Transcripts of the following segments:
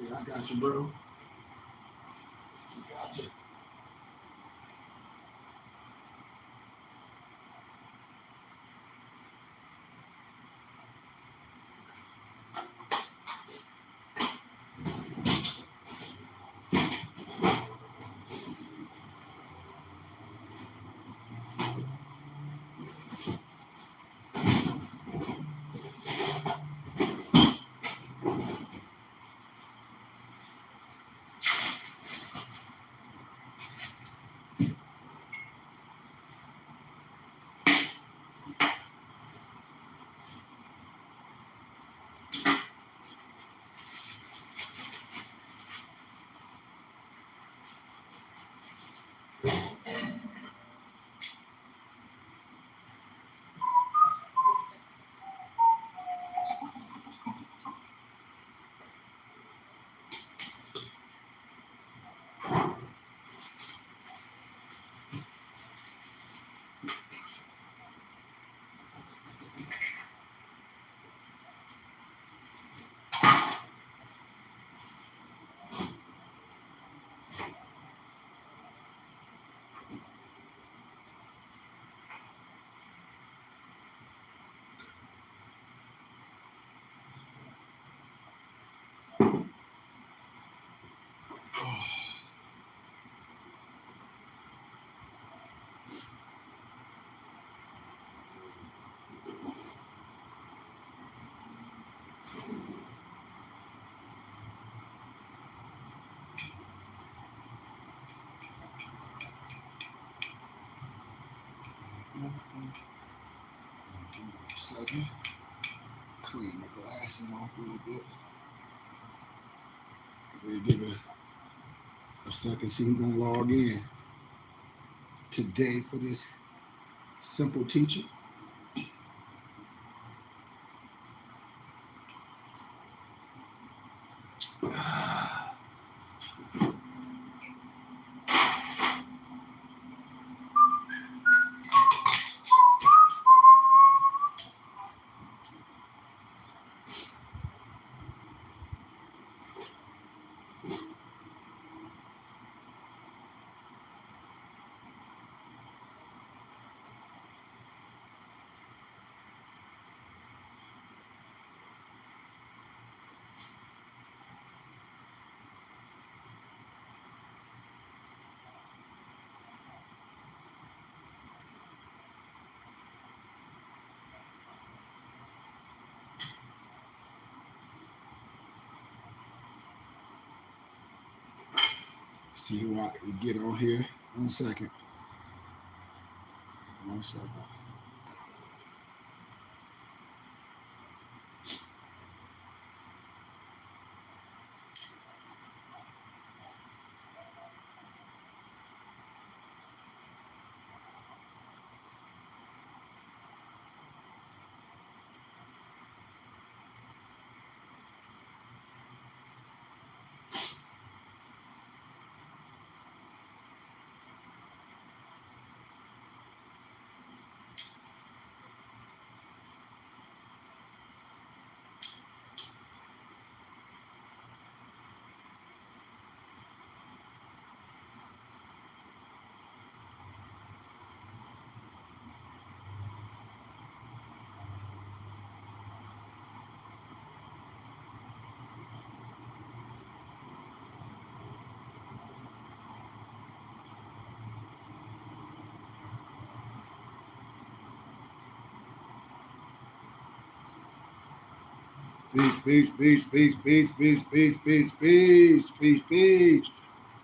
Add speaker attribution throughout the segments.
Speaker 1: Yeah, I got you, bro. Got you. Second, clean the glasses off a little bit. We'll give it a second, see who's gonna log in today for this simple teaching. See who I can get on here. 1 second. 1 second. Peace, peace, peace, peace, peace, peace, peace, peace, peace, peace, peace.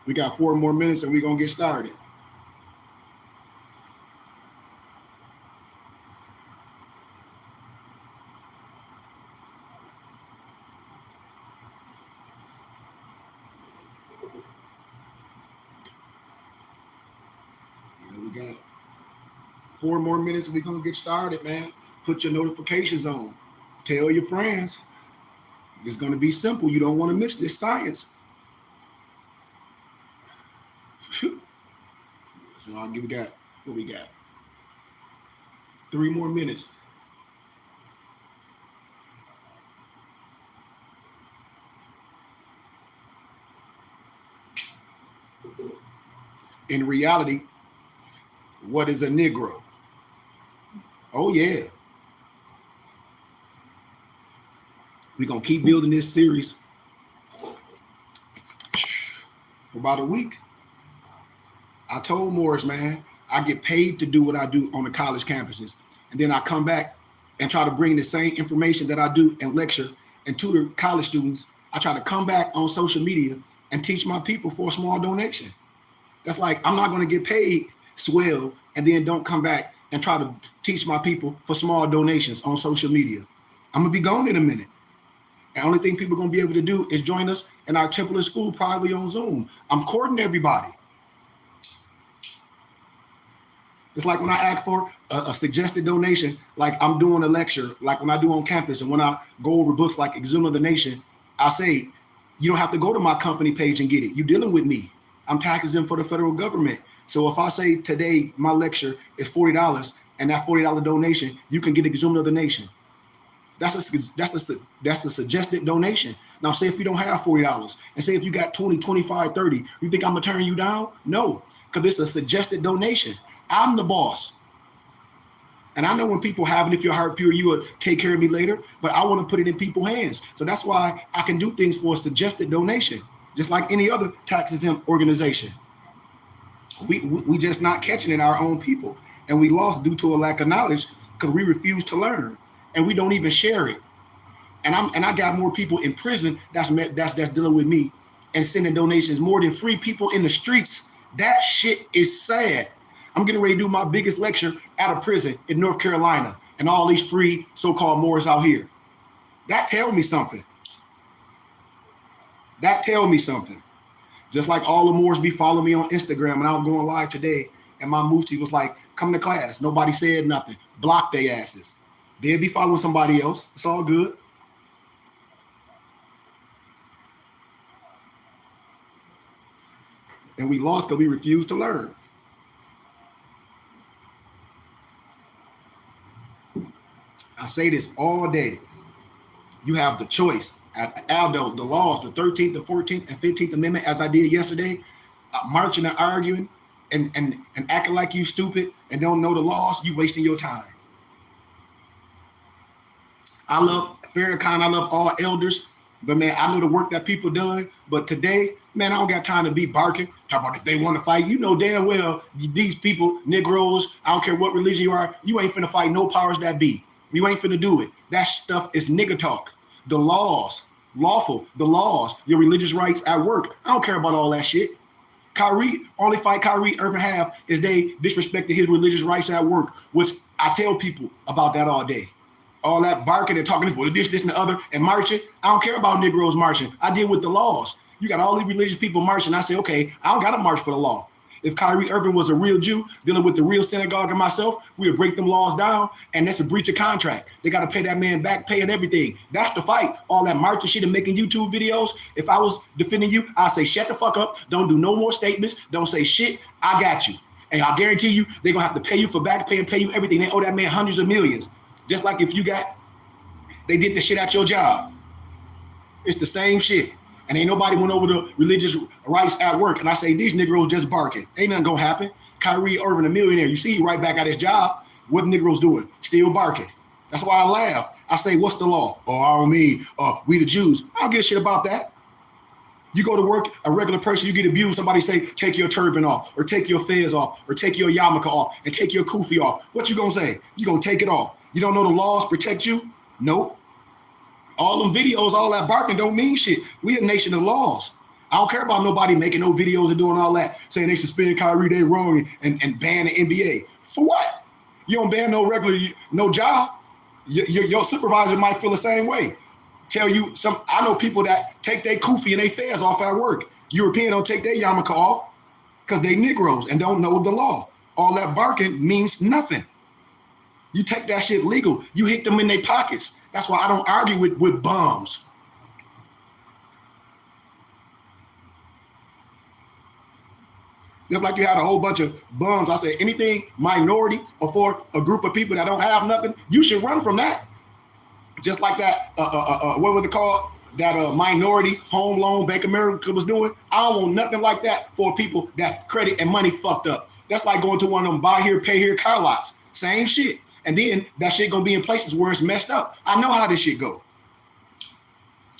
Speaker 1: We got 4 more minutes and we're gonna get started. Yeah, we got 4 more minutes and we're gonna get started, man. Put your notifications on. Tell your friends. It's gonna be simple. You don't want to miss this science. So I'll give we got what we got. 3 more minutes. In reality, what is a Negro? Oh yeah. We're gonna keep building this series for about a week. I told Morris, man, I get paid to do what I do on the college campuses. And then I come back and try to bring the same information that I do and lecture and tutor college students. I try to come back on social media and teach my people for a small donation. That's like, I'm not going to get paid swell and then don't come back and try to teach my people for small donations on social media. I'm going to be gone in a minute. And the only thing people are going to be able to do is join us in our temple and school, probably on Zoom. I'm courting everybody. It's like when I ask for a suggested donation, like I'm doing a lecture, like when I do on campus, and when I go over books like Exhume of the Nation, I say, you don't have to go to my company page and get it. You're dealing with me. I'm tax exempt for the federal government. So if I say today my lecture is $40 and that $40 donation, you can get Exhume of the Nation. That's a suggested donation. Now say if you don't have $40 and say if you got 20, 25, 30, you think I'm gonna turn you down? No, because it's a suggested donation. I'm the boss. And I know when people have it, if your heart pure, you will take care of me later, but I want to put it in people's hands. So that's why I can do things for a suggested donation, just like any other tax exempt organization. We just not catching it, our own people. And we lost due to a lack of knowledge because we refuse to learn and we don't even share it. And I got more people in prison that's dealing with me and sending donations more than free people in the streets. That shit is sad. I'm getting ready to do my biggest lecture at a prison in North Carolina and all these free so-called Moors out here. That tell me something. That tell me something. Just like all the Moors be following me on Instagram, and I was going live today and my mufti was like, come to class. Nobody said nothing. Block their asses. They'll be following somebody else. It's all good. And we lost because we refused to learn. I say this all day. You have the choice. Aldo, the laws, the 13th, the 14th, and 15th Amendment, as I did yesterday, marching and arguing and acting like you stupid and don't know the laws, you wasting your time. I love Farrakhan, I love all elders, but man, I know the work that people done. But today, man, I don't got time to be barking. Talk about if they want to fight. You know damn well these people, Negroes, I don't care what religion you are, you ain't finna fight no powers that be. You ain't finna do it. That stuff is nigga talk. The laws, lawful, the laws, your religious rights at work. I don't care about all that shit. Only fight Kyrie Irving have is they disrespected his religious rights at work, which I tell people about that all day. All that barking and talking this, and the other, and marching. I don't care about Negroes marching. I deal with the laws. You got all these religious people marching. I say, okay, I don't got to march for the law. If Kyrie Irving was a real Jew dealing with the real synagogue and myself, we would break them laws down, and that's a breach of contract. They got to pay that man back pay and everything. That's the fight. All that marching shit and making YouTube videos. If I was defending you, I'd say, shut the fuck up. Don't do no more statements. Don't say shit. I got you. And I guarantee you, they're going to have to pay you for back pay and pay you everything. They owe that man hundreds of millions. Just like if they did the shit at your job. It's the same shit. And ain't nobody went over the religious rights at work. And I say, these Negroes just barking. Ain't nothing gonna happen. Kyrie Irving, a millionaire. You see, right back at his job. What Negroes doing? Still barking. That's why I laugh. I say, what's the law? Oh, I don't mean, we the Jews. I don't give a shit about that. You go to work, a regular person, you get abused. Somebody say, take your turban off, or take your fez off, or take your yarmulke off, and take your kufi off. What you gonna say? You gonna take it off. You don't know the laws protect you? Nope. All them videos, all that barking don't mean shit. We a nation of laws. I don't care about nobody making no videos and doing all that, saying they suspend Kyrie, they wrong, and ban the NBA. For what? You don't ban no regular, no job. Your supervisor might feel the same way. Tell you some. I know people that take their kufi and they fez off at work. European don't take their yarmulke off because they Negroes and don't know the law. All that barking means nothing. You take that shit legal. You hit them in their pockets. That's why I don't argue with bums. Just like you had a whole bunch of bums. I said anything minority or for a group of people that don't have nothing, you should run from that. Just like that, what was it called? That minority home loan Bank of America was doing. I don't want nothing like that for people that credit and money fucked up. That's like going to one of them buy here, pay here car lots. Same shit. And then that shit gonna be in places where it's messed up. I know how this shit go.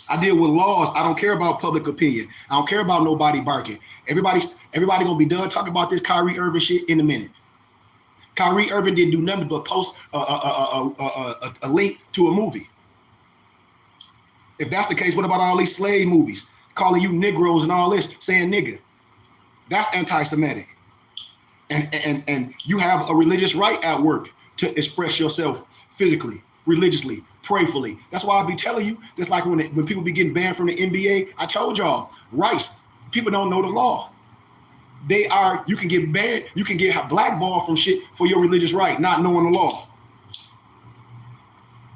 Speaker 1: I deal with laws. I don't care about public opinion. I don't care about nobody barking. Everybody gonna be done talking about this Kyrie Irving shit in a minute. Kyrie Irving didn't do nothing but post a link to a movie. If that's the case, what about all these slave movies calling you Negroes and all this, saying nigga? That's anti-Semitic. And you have a religious right at work to express yourself physically, religiously, prayerfully. That's why I be telling you, just like when people be getting banned from the NBA, I told y'all, rights, people don't know the law. You can get banned, you can get blackballed from shit for your religious right, not knowing the law.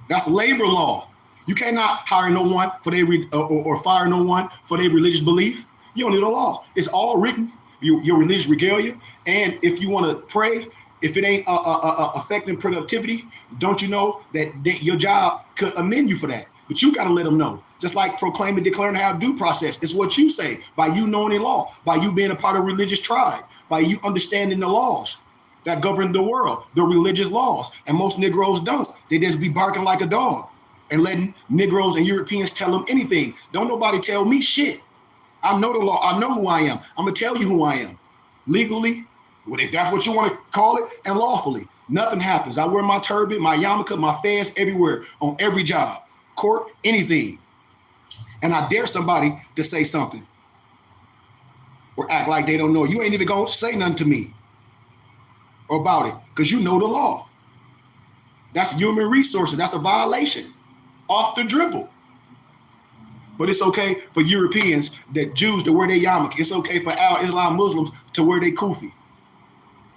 Speaker 1: That's labor law. You cannot hire no one for their or fire no one for their religious belief. You don't need a law. It's all written, your religious regalia. And if you want to pray, if it ain't affecting productivity, don't you know that your job could amend you for that? But you got to let them know. Just like proclaiming, declaring, have due process. It's what you say by you knowing the law, by you being a part of a religious tribe, by you understanding the laws that govern the world, the religious laws. And most Negroes don't. They just be barking like a dog and letting Negroes and Europeans tell them anything. Don't nobody tell me shit. I know the law. I know who I am. I'm going to tell you who I am. Legally, if that's what you want to call it, and lawfully. Nothing happens. I wear my turban, my yarmulke, my fez everywhere, on every job, court, anything. And I dare somebody to say something or act like they don't know. You ain't even going to say nothing to me about it because you know the law. That's human resources. That's a violation. Off the dribble. But it's okay for Europeans, that Jews to wear their yarmulke. It's okay for Islam Muslims to wear their kufi.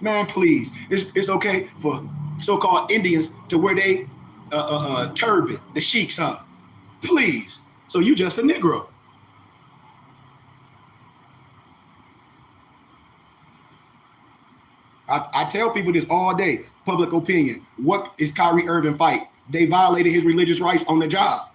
Speaker 1: Man, please. It's okay for so-called Indians to wear their turban, the sheiks, huh? Please. So you just a Negro. I tell people this all day, public opinion. What is Kyrie Irving fight? They violated his religious rights on the job.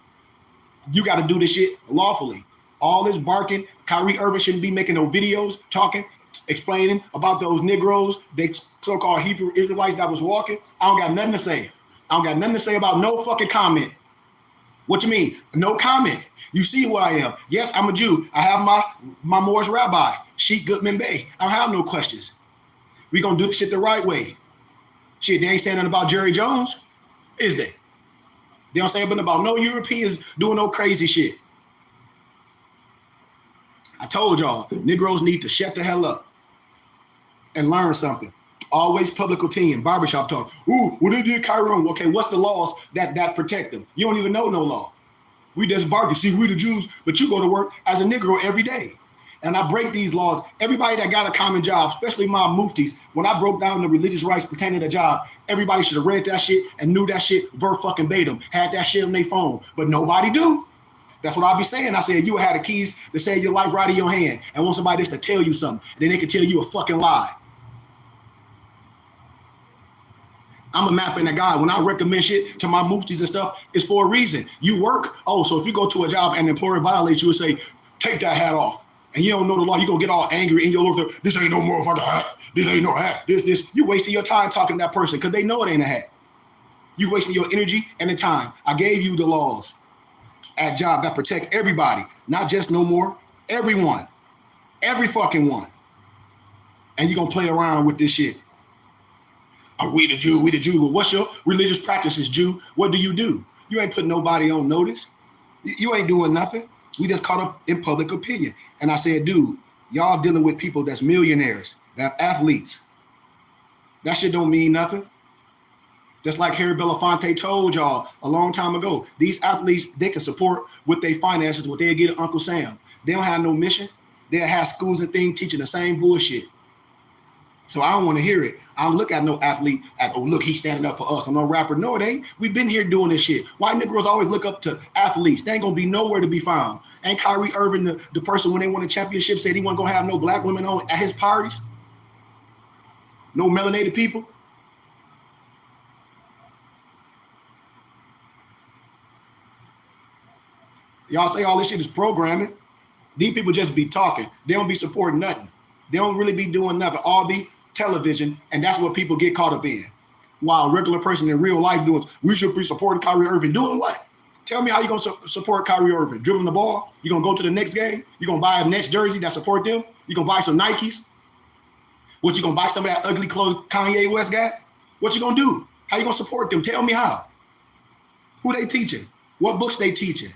Speaker 1: You got to do this shit lawfully. All this barking, Kyrie Irving shouldn't be making no videos, talking, explaining about those Negroes, they so-called Hebrew Israelites that was walking. I don't got nothing to say. I don't got nothing to say about no fucking comment. What you mean? No comment. You see what I am. Yes, I'm a Jew. I have my Moorish rabbi, Sheikh Goodman Bey. I don't have no questions. We gonna do the shit the right way. Shit, they ain't saying nothing about Jerry Jones, is they? They don't say nothing about no Europeans doing no crazy shit. I told y'all, Negroes need to shut the hell up and learn something. Always public opinion, barbershop talk. Ooh, what they did Kyrie? Okay, what's the laws that protect them? You don't even know no law. We just bargain. See, we the Jews, but you go to work as a Negro every day. And I break these laws. Everybody that got a common job, especially my muftis, when I broke down the religious rights pertaining to job, everybody should have read that shit and knew that shit verbatim, had that shit on their phone. But nobody do. That's what I be saying. I said, you had the keys to save your life right in your hand and want somebody just to tell you something. And then they can tell you a fucking lie. I'm a mapping a guy. When I recommend shit to my muftis and stuff, it's for a reason. You work. Oh, so if you go to a job and the employer violates you and say, take that hat off. And you don't know the law, you gonna get all angry in your Lord. This ain't no motherfucking hat. This ain't no hat. This. You wasting your time talking to that person because they know it ain't a hat. You wasting your energy and the time. I gave you the laws at job that protect everybody, not just no more, everyone, every fucking one. And you gonna play around with this shit. Oh, we the Jew. Well, what's your religious practices, Jew? What do? You ain't putting nobody on notice. You ain't doing nothing. We just caught up in public opinion. And I said, dude, y'all dealing with people that's millionaires, that athletes. That shit don't mean nothing. Just like Harry Belafonte told y'all a long time ago, these athletes, they can support with their finances, what they'll get at Uncle Sam. They don't have no mission. They'll have schools and things teaching the same bullshit. So I don't want to hear it. I don't look at no athlete as, oh, look, he's standing up for us. I'm no rapper. No, it ain't. We've been here doing this shit. Why Negroes always look up to athletes? They ain't going to be nowhere to be found. Ain't Kyrie Irving the person when they won a championship said he wasn't going to have no black women on at his parties? No melanated people? Y'all say all this shit is programming. These people just be talking. They don't be supporting nothing. They don't really be doing nothing. All be television, and that's what people get caught up in. While a regular person in real life doing, we should be supporting Kyrie Irving. Doing what? Tell me how you going to support Kyrie Irving. Dribbling the ball? You going to go to the next game? You going to buy a Nets jersey that support them? You going to buy some Nikes? What, you going to buy some of that ugly clothes Kanye West got? What you going to do? How you going to support them? Tell me how. Who they teaching? What books they teaching?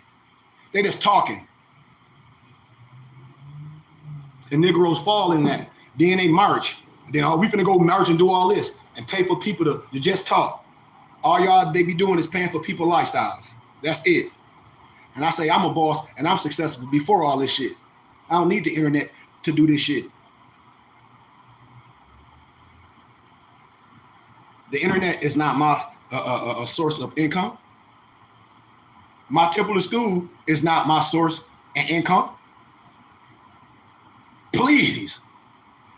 Speaker 1: They just talking. And Negroes fall in that. Then they march. Then, oh, we finna go march and do all this and pay for people to just talk. All y'all they be doing is paying for people lifestyles. That's it. And I say I'm a boss and I'm successful before all this shit. I don't need the internet to do this shit. The internet is not my a source of income. My temple of school is not my source and income. Please.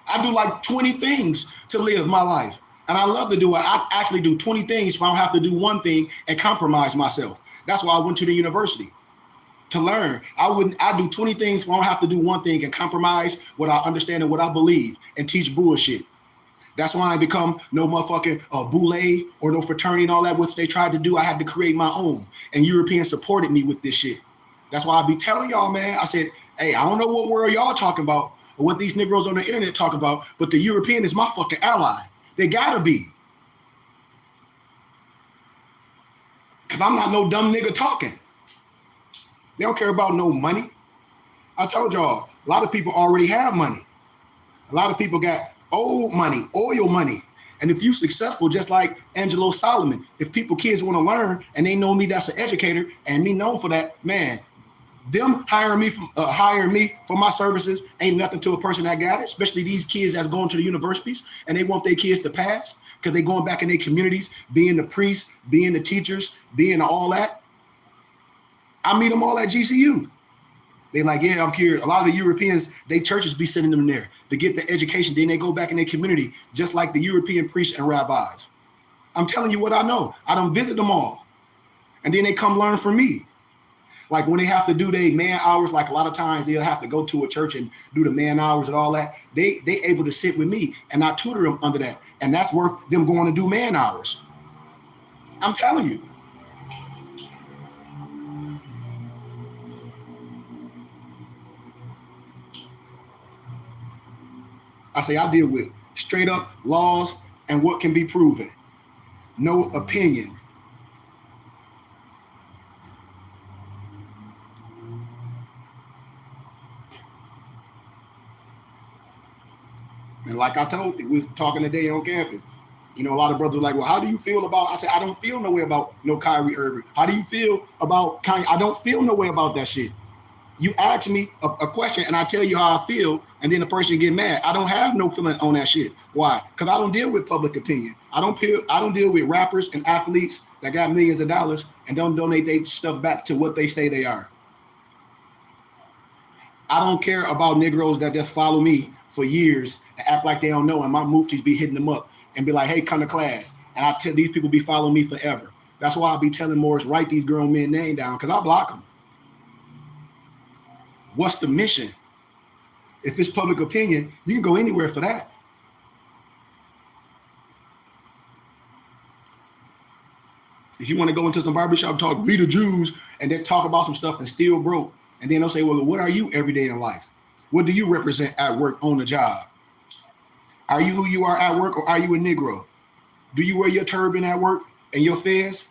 Speaker 1: I do like 20 things to live my life. And I love to do it. I actually do 20 things so I don't have to do one thing and compromise myself. That's why I went to the university. To learn. I do 20 things so I don't have to do one thing and compromise what I understand and what I believe and teach bullshit. That's why I become no motherfucking boule or no fraternity and all that, which they tried to do. I had to create my own. And Europeans supported me with this shit. That's why I be telling y'all, man, I said, hey, I don't know what world y'all talking about or what these Negroes on the internet talking about, but the European is my fucking ally. They gotta be. Cause I'm not no dumb nigga talking. They don't care about no money. I told y'all, a lot of people already have money. A lot of people got old money, oil money. And if you successful, just like Angelo Solomon, if kids want to learn and they know me that's an educator and me known for that, man, them hiring me for my services ain't nothing to a person that got it, especially these kids that's going to the universities and they want their kids to pass because they going back in their communities, being the priests, being the teachers, being all that. I meet them all at GCU. They like, yeah, I'm curious. A lot of the Europeans, they churches be sending them there to get the education. Then they go back in their community, just like the European priests and rabbis. I'm telling you what I know. I don't visit them all. And then they come learn from me. Like when they have to do their man hours, like a lot of times they'll have to go to a church and do the man hours and all that. They able to sit with me and I tutor them under that. And that's worth them going to do man hours. I'm telling you. I say I deal with straight up laws and what can be proven. No opinion. And like I told you, we was talking today on campus. You know, a lot of brothers were like, well, how do you feel about, I said, I don't feel no way about no Kyrie Irving. How do you feel about Kanye? I don't feel no way about that shit. You ask me a question and I tell you how I feel, and then the person get mad. I don't have no feeling on that shit. Why? Because I don't deal with public opinion. I don't deal with rappers and athletes that got millions of dollars and don't donate their stuff back to what they say they are. I don't care about Negroes that just follow me for years and act like they don't know, and my muftis be hitting them up and be like, hey, come to class. And I tell these people be following me forever. That's why I be telling Morris, write these grown men name down, because I block them. What's the mission? If it's public opinion, you can go anywhere for that. If you want to go into some barbershop talk, we the Jews, and just talk about some stuff and still broke, and then they'll say, well, what are you every day in life? What do you represent at work on the job? Are you who you are at work, or are you a Negro? Do you wear your turban at work and your fez?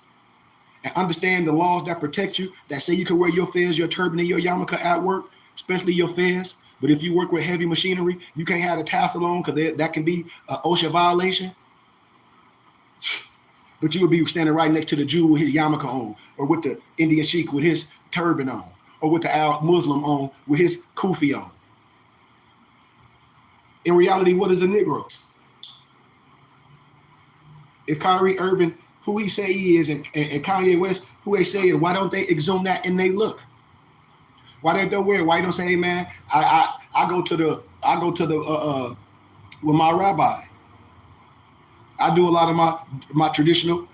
Speaker 1: and understand the laws that protect you, that say you can wear your fez, your turban, and your yarmulke at work, especially your fez. But if you work with heavy machinery, you can't have a tassel on because that can be an OSHA violation. But you would be standing right next to the Jew with his yarmulke on, or with the Indian sheik with his turban on, or with the Arab Muslim on with his kufi on. In reality, what is a Negro? If Kyrie Irving, who he say he is, and Kanye West, who they say is, why don't they exhume that and they look? Why they don't wear it? Why you don't say, hey man, I go to the with my rabbi. I do a lot of my traditional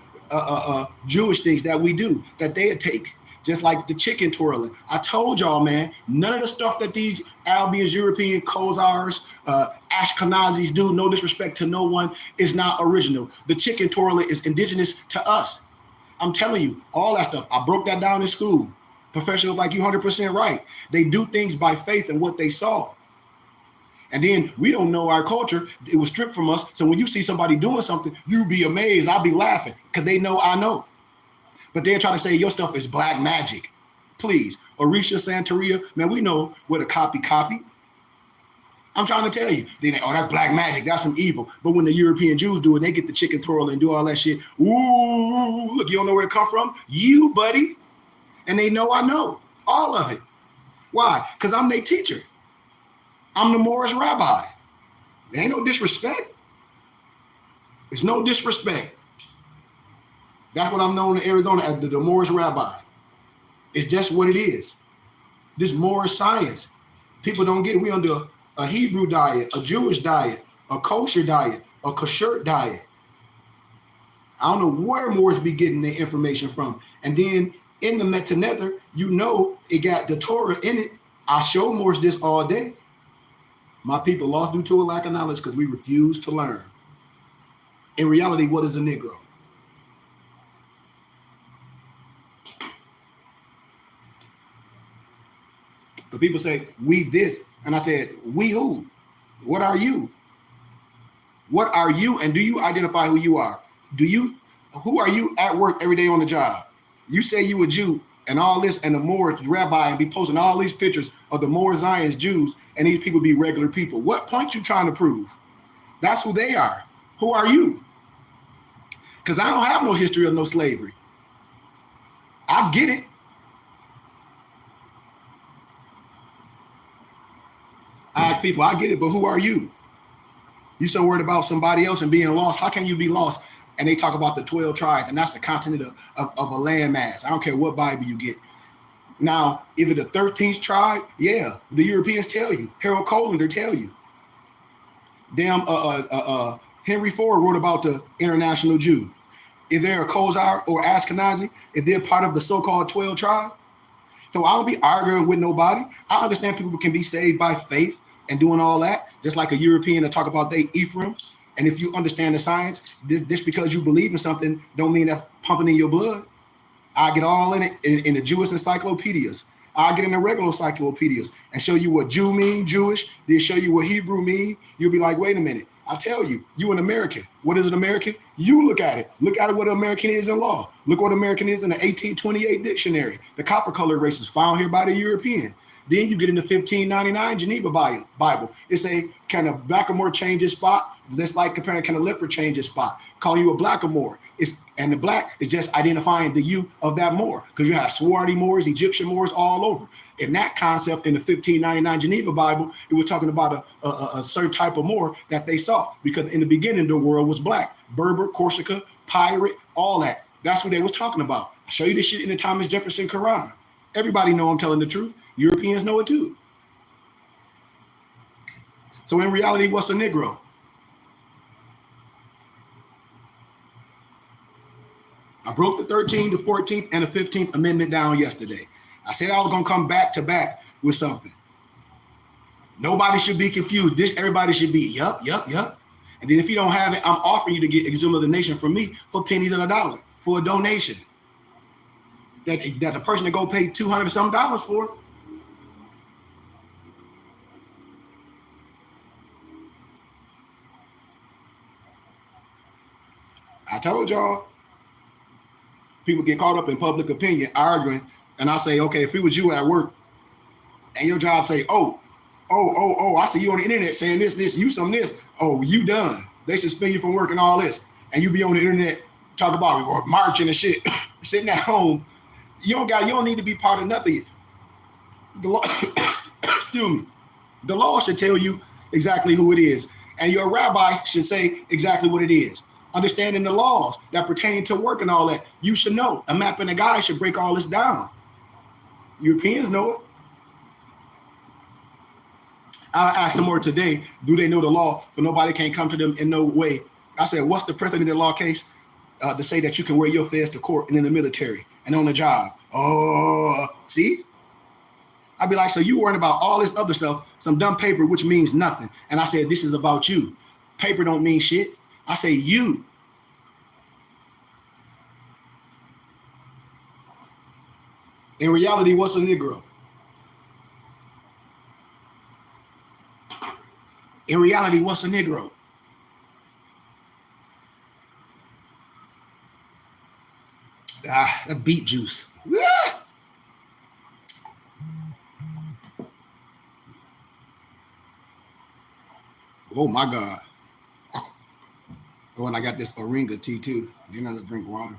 Speaker 1: Jewish things that we do that they take, just like the chicken twirling. I told y'all, man, none of the stuff that these Albions, European, Khazars, Ashkenazis do, no disrespect to no one, is not original. The chicken twirling is indigenous to us. I'm telling you, all that stuff. I broke that down in school. Professional like you 100% right. They do things by faith and what they saw. And then we don't know our culture. It was stripped from us. So when you see somebody doing something, you be amazed. I'll be laughing because they know I know. But they're trying to say your stuff is black magic. Please. Orisha, Santeria, man, we know what a copy. I'm trying to tell you. They think, oh, that's black magic. That's some evil. But when the European Jews do it, they get the chicken twirl and do all that shit. Ooh, look, you don't know where it come from? You, buddy. And they know I know. All of it. Why? Because I'm their teacher. I'm the Moorish rabbi. There ain't no disrespect. There's no disrespect. That's what I'm known in Arizona as the Moorish rabbi. It's just what it is. This Moorish science. People don't get it. We under a Hebrew diet, a Jewish diet, a kosher diet, a kasher diet. I don't know where Moors be getting their information from. And then in the Metanether, you know it got the Torah in it. I show Moors this all day. My people lost due to a lack of knowledge because we refuse to learn. In reality, what is a Negro? The people say, we this. And I said, we who? What are you? What are you? And do you identify who you are? Who are you at work every day on the job? You say you a Jew and all this, and the Moor rabbi, and be posting all these pictures of the Moor Zions Jews, and these people be regular people. What point you trying to prove? That's who they are. Who are you? Because I don't have no history of no slavery. I get it. I ask people, I get it, but who are you? You so worried about somebody else and being lost. How can you be lost? And they talk about the 12 tribes, and that's the continent of a landmass. I don't care what Bible you get. Now, is it the 13th tribe? Yeah, the Europeans tell you. Harold Colander tell you. Henry Ford wrote about the international Jew. Is there a Khazar or Ashkenazi? Is they part of the so-called 12 tribe? So I don't be arguing with nobody. I understand people can be saved by faith and doing all that, just like a European to talk about they Ephraim. And if you understand the science, just because you believe in something don't mean that's pumping in your blood. I get all in it in the Jewish encyclopedias. I get in the regular encyclopedias and show you what Jew mean, Jewish. Then show you what Hebrew mean. You'll be like, wait a minute. I tell you, you an American. What is an American? You look at it. Look at it what an American is in law. Look what American is in the 1828 dictionary. The copper colored race is found here by the European. Then you get in the 1599 Geneva Bible. It say, can a blackamoor change his spot? That's like comparing, can a leopard change his spot? Calling you a blackamoor. And the black is just identifying the you of that Moor. Because you have Swarthy Moors, Egyptian Moors all over. In that concept, in the 1599 Geneva Bible, it was talking about a certain type of Moor that they saw. Because in the beginning, the world was black. Berber, Corsica, pirate, all that. That's what they was talking about. I show you this shit in the Thomas Jefferson Quran. Everybody know I'm telling the truth. Europeans know it too. So in reality, what's a Negro? I broke the 13th, the 14th, and the 15th Amendment down yesterday. I said I was going to come back to back with something. Nobody should be confused. Everybody should be, yup. And then if you don't have it, I'm offering you to get Exhumed of the Nation from me for pennies on a dollar, for a donation. That the person that go pay $200 some dollars for. I told y'all. People get caught up in public opinion, arguing, and I say, okay, if it was you at work, and your job say, I see you on the internet saying this, you some this. Oh, you done. They suspend you from work and all this. And you be on the internet talk about marching and shit, sitting at home. You don't need to be part of nothing. The law, excuse me. The law should tell you exactly who it is. And your rabbi should say exactly what it is. Understanding the laws that pertain to work and all that, you should know. A map and a guide should break all this down. Europeans know it. I asked them more today, do they know the law? For nobody can't come to them in no way. I said, what's the precedent in law case to say that you can wear your fez to court and in the military and on the job? Oh, see? I'd be like, so you worrying about all this other stuff, some dumb paper, which means nothing. And I said, this is about you. Paper don't mean shit. I say you. In reality, what's a Negro? In reality, what's a Negro? That beet juice. Oh my God. Oh, and I got this Oringa tea too. Then I just drink water.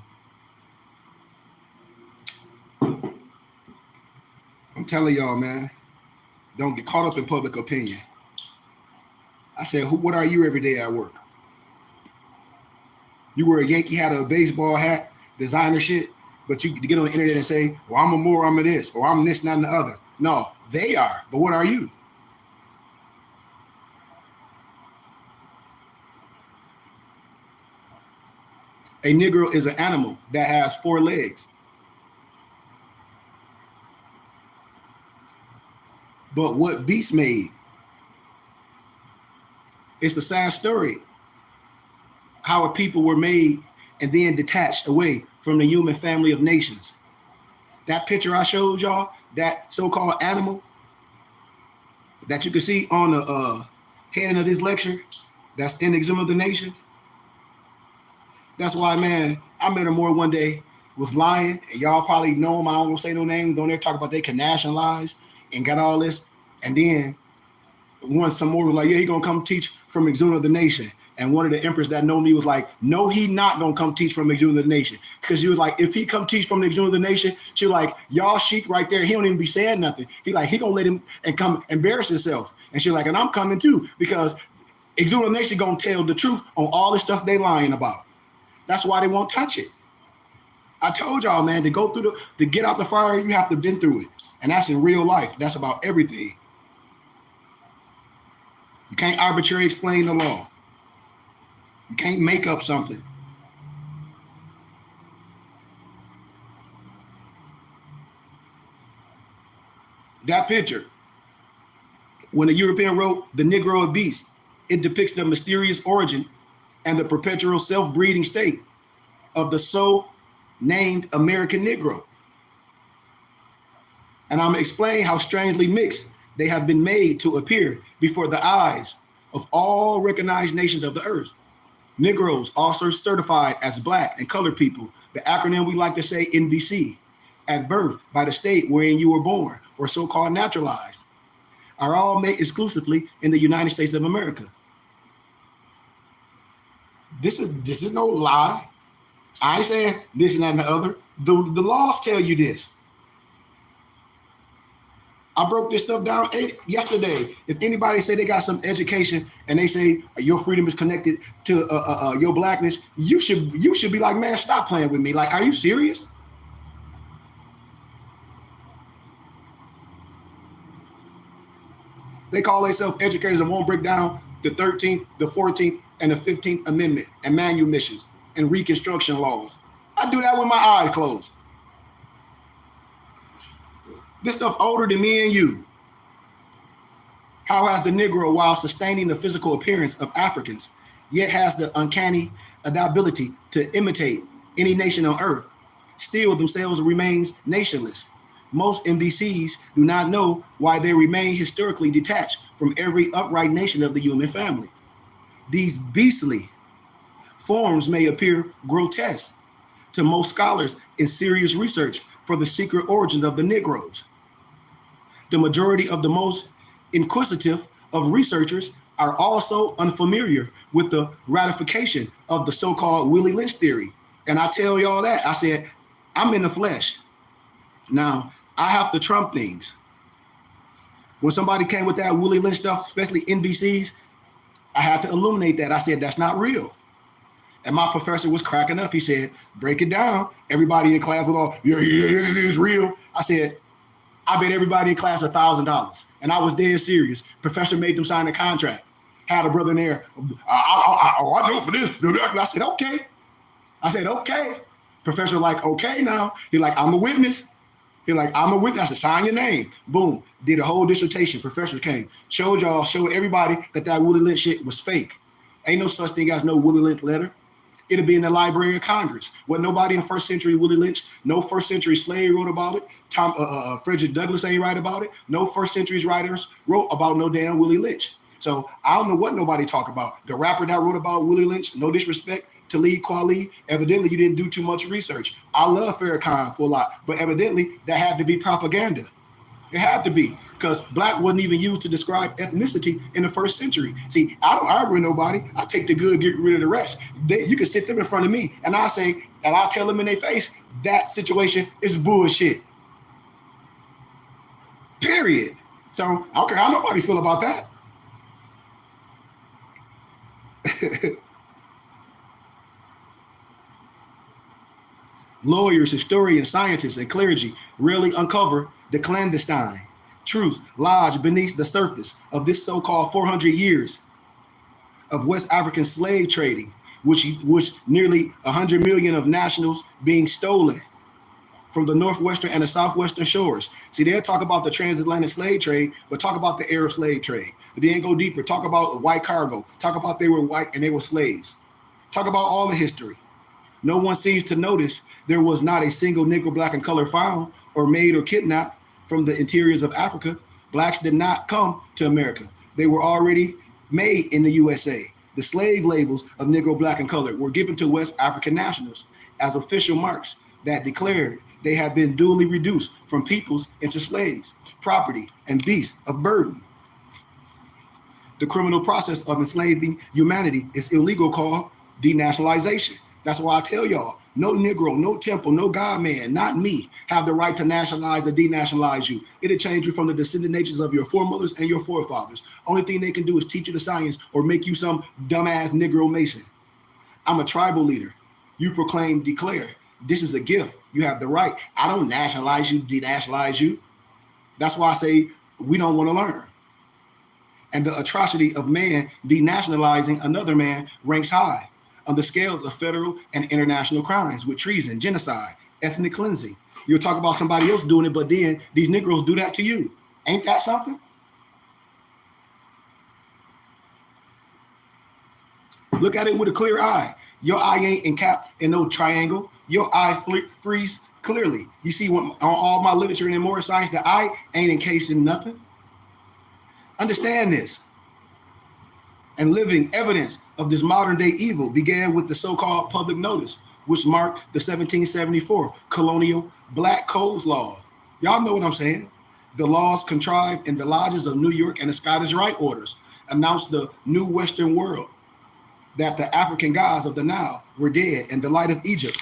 Speaker 1: I'm telling y'all, man, don't get caught up in public opinion. I said, what are you every day at work? You wear a Yankee hat or a baseball hat, designer shit, but you get on the internet and say, well, I'm a more, I'm a this, or I'm this, not and the other. No, they are, but what are you? A Negro is an animal that has 4 legs. But what beast made? It's a sad story how a people were made and then detached away from the human family of nations. That picture I showed y'all, that so-called animal that you can see on the heading of this lecture, that's in the Exam of the Nation. That's why, man, I met a Moor one day with Lion, and y'all probably know him. I don't want to say no names. Don't ever talk about they can nationalize and got all this. And then once some more was like, yeah, he gonna come teach from Exam of the Nation. And one of the emperors that know me was like, no, he not gonna come teach from the Exam of the Nation. Because she was like, if he come teach from the Exam of the Nation, she was like, y'all sheik right there, he don't even be saying nothing. He gonna let him and come embarrass himself. And she like, and I'm coming too, because Exam of the Nation gonna tell the truth on all the stuff they lying about. That's why they won't touch it. I told y'all, man, to get out the fire, you have to been through it. And that's in real life. That's about everything. You can't arbitrarily explain the law. You can't make up something. That picture, when the European wrote The Negro a Beast, it depicts the mysterious origin and the perpetual self-breeding state of the so-named American Negro. And I'm explaining how strangely mixed they have been made to appear before the eyes of all recognized nations of the earth. Negroes, also certified as Black and colored people, the acronym we like to say NBC, at birth by the state wherein you were born, or so-called naturalized, are all made exclusively in the United States of America. This is no lie. I ain't saying this and that and the other. The laws tell you this. I broke this stuff down yesterday. If anybody say they got some education and they say your freedom is connected to your blackness, you should be like, man, stop playing with me. Like, are you serious? They call themselves educators and won't break down the 13th, the 14th, and the 15th Amendment and manumissions and Reconstruction laws. I do that with my eyes closed. This stuff older than me and you. How has the Negro, while sustaining the physical appearance of Africans, yet has the uncanny ability to imitate any nation on earth, still themselves remains nationless? Most NBCs do not know why they remain historically detached from every upright nation of the human family. These beastly forms may appear grotesque to most scholars in serious research for the secret origins of the Negroes. The majority of the most inquisitive of researchers are also unfamiliar with the ratification of the so-called Willie Lynch theory. And I tell y'all that, I said, I'm in the flesh. Now, I have to trump things. When somebody came with that Willie Lynch stuff, especially NBC's, I had to illuminate that. I said, that's not real. And my professor was cracking up. He said, break it down. Everybody in class was all, yeah, it is real. I said, I bet everybody in class $1,000. And I was dead serious. Professor made them sign a contract. Had a brother in there, I know for this. I said, okay. I said, okay. Professor like, okay now. He like, I'm a witness. He like, I'm a witness. I said, sign your name. Boom. Did a whole dissertation. Professor came. Showed everybody that Willie Lynch shit was fake. Ain't no such thing as no Willie Lynch letter. It'll be in the Library of Congress. What nobody in first century Willie Lynch, no first century slave wrote about it. Frederick Douglass ain't write about it. No first century writers wrote about no damn Willie Lynch. So I don't know what nobody talk about. The rapper that wrote about Willie Lynch, no disrespect, Talib Kweli, evidently you didn't do too much research. I love Farrakhan for a lot, but evidently that had to be propaganda. It had to be, because black wasn't even used to describe ethnicity in the first century. See, I don't argue with nobody. I take the good, get rid of the rest. You can sit them in front of me, and I say, and I tell them in their face, that situation is bullshit. Period. So I don't care how nobody feel about that. Lawyers, historians, scientists, and clergy rarely uncover the clandestine truths lodged beneath the surface of this so-called 400 years of West African slave trading, which nearly 100 million of nationals being stolen from the northwestern and the southwestern shores. See, they'll talk about the transatlantic slave trade, but talk about the Arab slave trade. But then go deeper, talk about white cargo, talk about they were white and they were slaves. Talk about all the history. No one seems to notice there was not a single Negro, black, and color found or made or kidnapped from the interiors of Africa. Blacks did not come to America. They were already made in the USA. The slave labels of Negro, black, and color were given to West African nationals as official marks that declared they had been duly reduced from peoples into slaves, property, and beasts of burden. The criminal process of enslaving humanity is illegal, called denationalization. That's why I tell y'all, no Negro, no temple, no God man, not me, have the right to nationalize or denationalize you. It'll change you from the descendant natures of your foremothers and your forefathers. Only thing they can do is teach you the science or make you some dumbass Negro Mason. I'm a tribal leader. You proclaim, declare. This is a gift. You have the right. I don't nationalize you, denationalize you. That's why I say we don't want to learn. And the atrocity of man denationalizing another man ranks high on the scales of federal and international crimes with treason, genocide, ethnic cleansing. You'll talk about somebody else doing it, but then these Negroes do that to you. Ain't that something? Look at it with a clear eye. Your eye ain't encapped in no triangle. Your eye frees clearly. You see, on all my literature and in more science, the eye ain't encased in nothing. Understand this. And living evidence of this modern day evil began with the so-called public notice, which marked the 1774 colonial Black Codes Law. Y'all know what I'm saying. The laws contrived in the lodges of New York and the Scottish Rite Orders announced the new Western world that the African gods of the Nile were dead and the light of Egypt,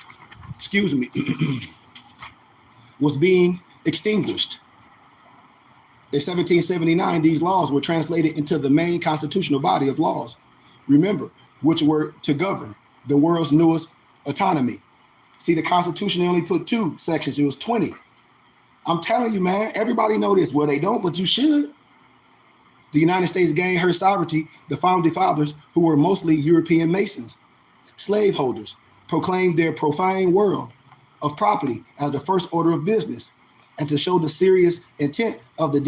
Speaker 1: was being extinguished. In 1779, these laws were translated into the main constitutional body of laws, remember, which were to govern the world's newest autonomy. See, the Constitution only put 2 sections. It was 20. I'm telling you, man, everybody know this. Well, they don't, but you should. The United States gained her sovereignty. The founding fathers, who were mostly European Masons, slaveholders, proclaimed their profane world of property as the first order of business. And to show the serious intent of the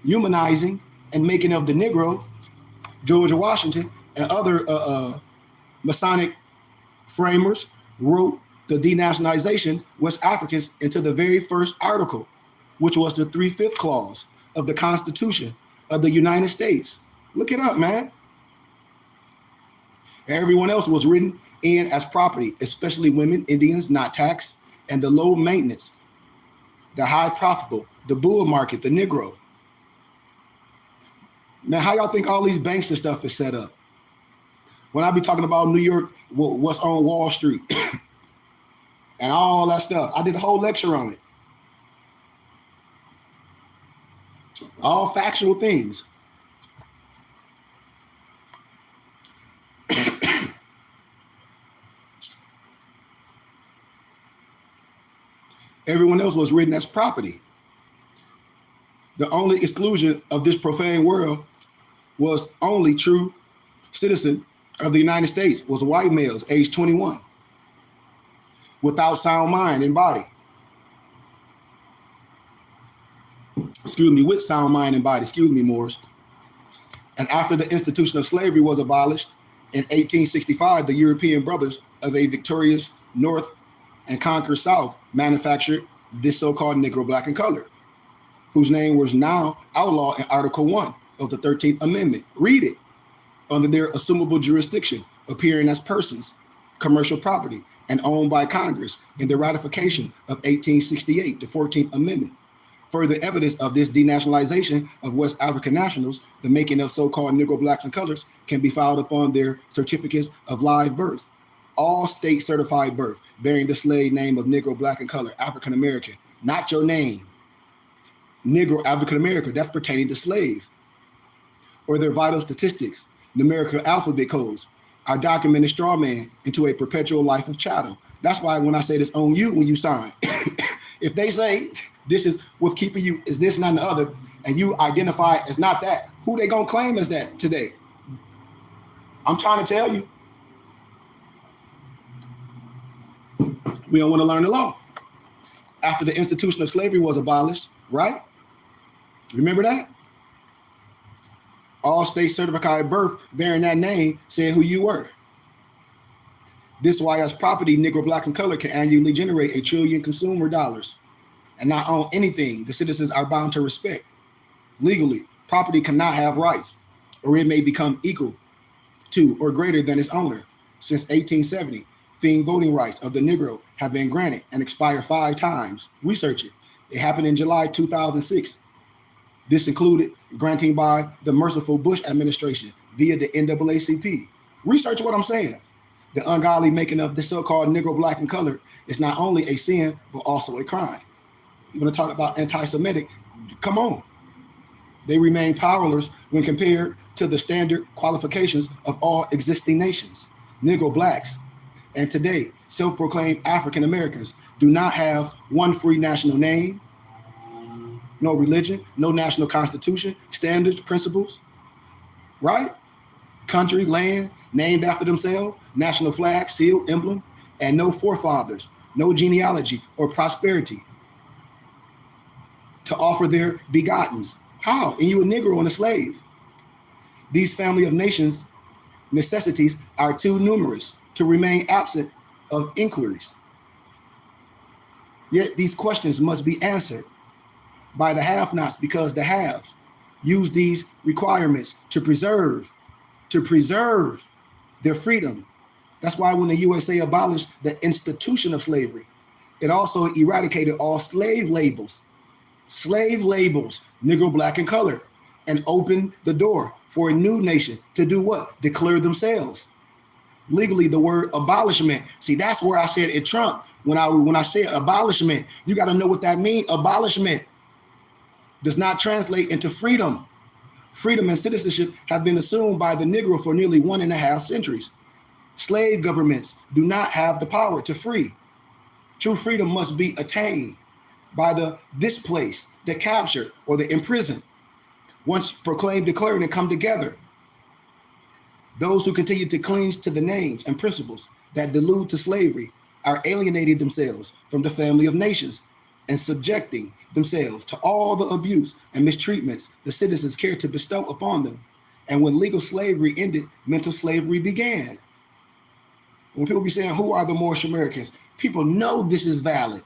Speaker 1: dehumanizing and making of the Negro, George Washington and other Masonic framers wrote the denationalization West Africans into the very first article, which was the 3/5 clause of the Constitution of the United States. Look it up, man. Everyone else was written and as property, especially women, Indians, not taxed, and the low maintenance, the high profitable, the bull market, the Negro. Man, how y'all think all these banks and stuff is set up? When I be talking about New York, what's on Wall Street, and all that stuff, I did a whole lecture on it. All factual things. Everyone else was written as property. The only exclusion of this profane world was only true citizen of the United States was white males age 21 without sound mind and body. Excuse me, with sound mind and body. Excuse me, Morris. And after the institution of slavery was abolished in 1865, the European brothers of a victorious North and conquered South manufactured this so-called Negro, black, and colored, whose name was now outlawed in Article 1 of the 13th Amendment. Read it. Under their assumable jurisdiction, appearing as persons, commercial property, and owned by Congress in the ratification of 1868, the 14th Amendment. Further evidence of this denationalization of West African nationals, the making of so-called Negro, blacks, and colors, can be filed upon their certificates of live birth. All state certified birth bearing the slave name of Negro, black, and color, African American, not your name. Negro, African American, that's pertaining to slave. Or their vital statistics, numerical alphabet codes, are documented straw man into a perpetual life of chattel. That's why when I say this on you when you sign, if they say this is what's keeping you, is this, not the other, and you identify as not that, who they gonna claim as that today? I'm trying to tell you. We don't want to learn the law. After the institution of slavery was abolished, right? Remember that? All state certified birth bearing that name said who you were. This is why as property, Negro, black, and color can annually generate $1 trillion consumer dollars and not own anything the citizens are bound to respect. Legally, property cannot have rights, or it may become equal to or greater than its owner. Since 1870, fee voting rights of the Negro have been granted and expired 5 times. Research it. It happened in July 2006. This included granting by the merciful Bush administration via the NAACP. Research what I'm saying. The ungodly making of the so-called Negro, black, and colored is not only a sin, but also a crime. You want to talk about anti-Semitic? Come on. They remain powerless when compared to the standard qualifications of all existing nations. Negro, blacks, and today, self-proclaimed African Americans do not have one free national name, no religion, no national constitution, standards, principles, right? Country, land, named after themselves, national flag, seal, emblem, and no forefathers, no genealogy or prosperity to offer their begottens. How? And you a Negro and a slave. These family of nations necessities are too numerous to remain absent of inquiries. Yet these questions must be answered by the have-nots because the haves use these requirements to preserve their freedom. That's why when the USA abolished the institution of slavery, it also eradicated all slave labels, Negro, black, and colored, and opened the door for a new nation to do what? Declare themselves. Legally, the word abolishment, see, that's where I said it Trump. When I say abolishment, you got to know what that means. Abolishment does not translate into freedom. Freedom and citizenship have been assumed by the Negro for nearly 1.5 centuries. Slave governments do not have the power to free. True freedom must be attained by the displaced, the captured, or the imprisoned. Once proclaimed, declared, and come together, those who continue to cling to the names and principles that delude to slavery are alienating themselves from the family of nations and subjecting themselves to all the abuse and mistreatments the citizens care to bestow upon them. And when legal slavery ended, mental slavery began. When people be saying, who are the Moorish Americans? People know this is valid,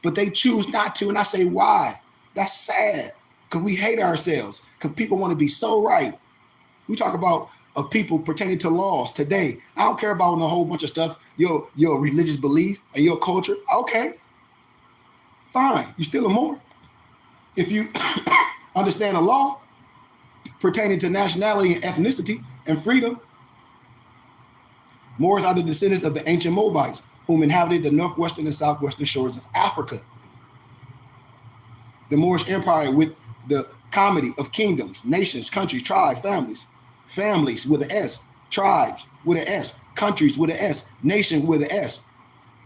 Speaker 1: but they choose not to. And I say, why? That's sad, because we hate ourselves, because people want to be so right. We talk about of people pertaining to laws today. I don't care about a whole bunch of stuff, your religious belief and your culture. Okay, fine, you still a Moor. If you understand the law pertaining to nationality and ethnicity and freedom, Moors are the descendants of the ancient Moabites, whom inhabited the northwestern and southwestern shores of Africa. The Moorish Empire, with the comedy of kingdoms, nations, countries, tribes, families with an S, tribes with an S, countries with an S, nation with an S,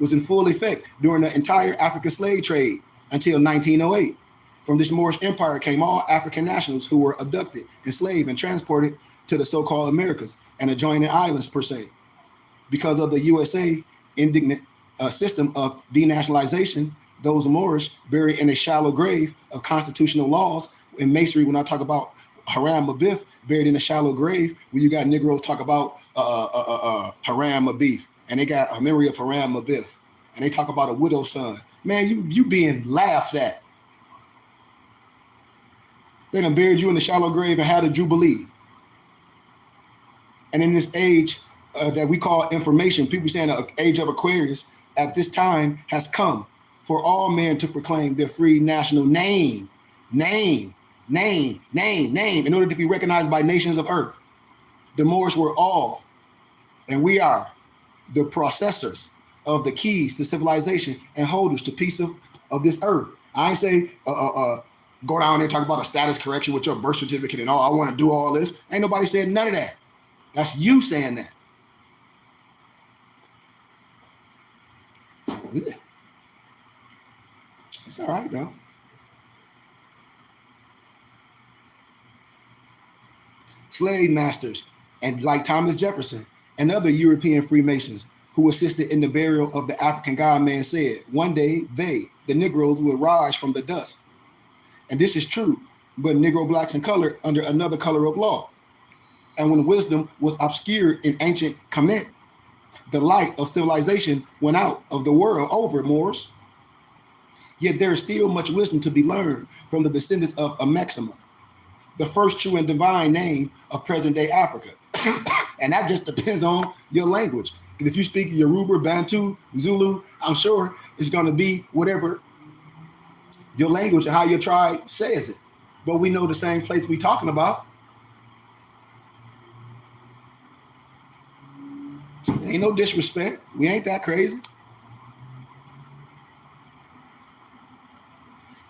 Speaker 1: was in full effect during the entire African slave trade until 1908. From this Moorish Empire came all African nationals who were abducted, enslaved, and transported to the so-called Americas and adjoining islands per se. Because of the USA indignant system of denationalization, those Moorish buried in a shallow grave of constitutional laws. In masonry, when I talk about Haram Mabif, buried in a shallow grave, where you got Negroes talk about Haram Mabif, and they got a memory of Haram Mabif, and they talk about a widow's son. Man, you being laughed at. They done buried you in a shallow grave and had a jubilee. And in this age that we call information, people saying the age of Aquarius at this time has come for all men to proclaim their free national name, in order to be recognized by nations of earth. The Moors were all, and we are, the processors of the keys to civilization and holders to peace of this earth. I ain't say go down there and talk about a status correction with your birth certificate and all. I want to do all this. Ain't nobody said none of that. That's you saying that. Yeah. It's all right, though. Slave masters, and like Thomas Jefferson and other European Freemasons who assisted in the burial of the African God-man, said, one day they, the Negroes, will rise from the dust. And this is true, but Negro blacks in color under another color of law. And when wisdom was obscured in ancient Kemet, the light of civilization went out of the world over Moors. Yet there is still much wisdom to be learned from the descendants of Amexima, the first true and divine name of present-day Africa. And that just depends on your language. And if you speak Yoruba, Bantu, Zulu, I'm sure it's going to be whatever your language and how your tribe says it. But we know the same place we're talking about. Ain't no disrespect. We ain't that crazy.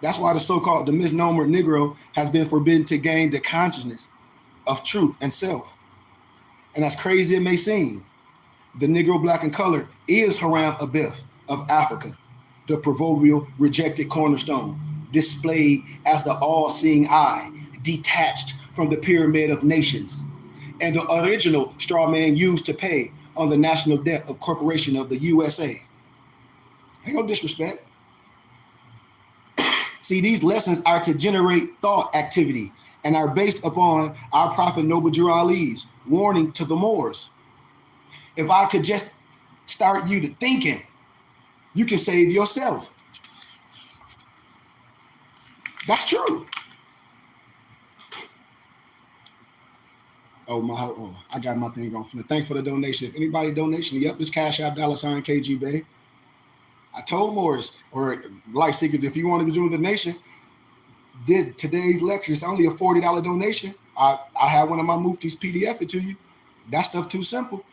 Speaker 1: That's why the misnomer Negro has been forbidden to gain the consciousness of truth and self. And as crazy it may seem, the Negro black in color is Haram Abif of Africa, the proverbial rejected cornerstone, displayed as the all-seeing eye, detached from the pyramid of nations, and the original straw man used to pay on the national debt of corporation of the USA. Ain't no disrespect. See, these lessons are to generate thought activity and are based upon our Prophet Noble Drew Ali's warning to the Moors. If I could just start you to thinking, you can save yourself. That's true. I got my thing on. Thanks for the donation. If anybody donation, yep, it's Cash App $KG Bay. I told Morris or Light Seekers, if you want to do the donation, did today's lecture, it's only a $40 donation. I have one of my muftis PDF it to you. That stuff too simple.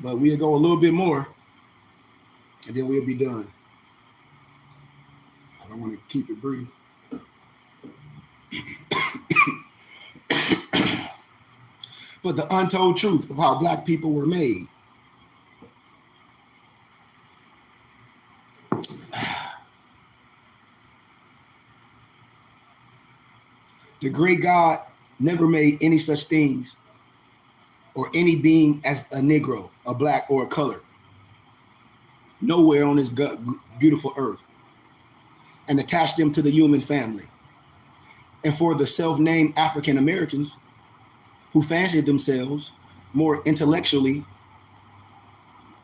Speaker 1: But we'll go a little bit more and then we'll be done. I want to keep it brief. But the untold truth of how black people were made. The great God never made any such things or any being as a Negro, a black, or a color. Nowhere on this beautiful earth. And attached them to the human family. And for the self-named African Americans who fancied themselves more intellectually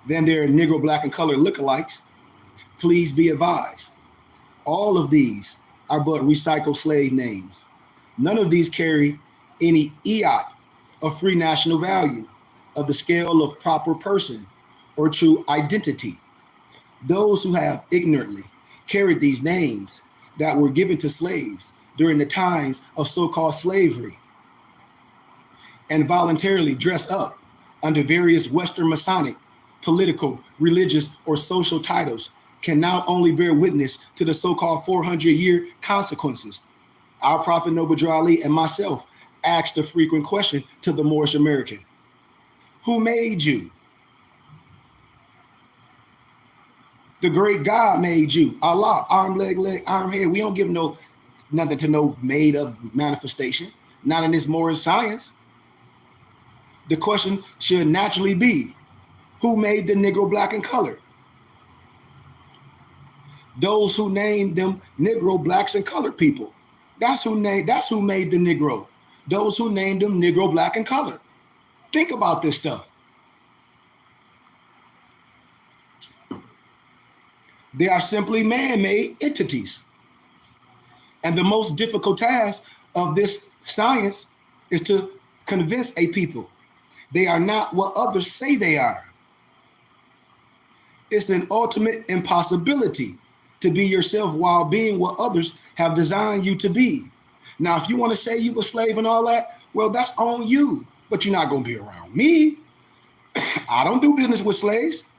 Speaker 1: than their Negro, black, and color lookalikes, please be advised. All of these are but recycled slave names. None of these carry any iot of free national value of the scale of proper person or true identity. Those who have ignorantly carried these names that were given to slaves during the times of so-called slavery and voluntarily dress up under various Western Masonic, political, religious, or social titles can now only bear witness to the so-called 400-year consequences. Our Prophet Noble Drew Ali and myself asked the frequent question to the Moorish American: who made you? The great God made you. Allah, arm, leg, arm, head. We don't give nothing to no made up manifestation. Not in this Moorish science. The question should naturally be, who made the Negro black and colored? Those who named them Negro, blacks, and colored people. That's who made the Negro. Those who named them Negro, black, and colored. Think about this stuff. They are simply man-made entities. And the most difficult task of this science is to convince a people they are not what others say they are. It's an ultimate impossibility to be yourself while being what others have designed you to be. Now, if you want to say you were a slave and all that, well, that's on you, but you're not going to be around me. I don't do business with slaves,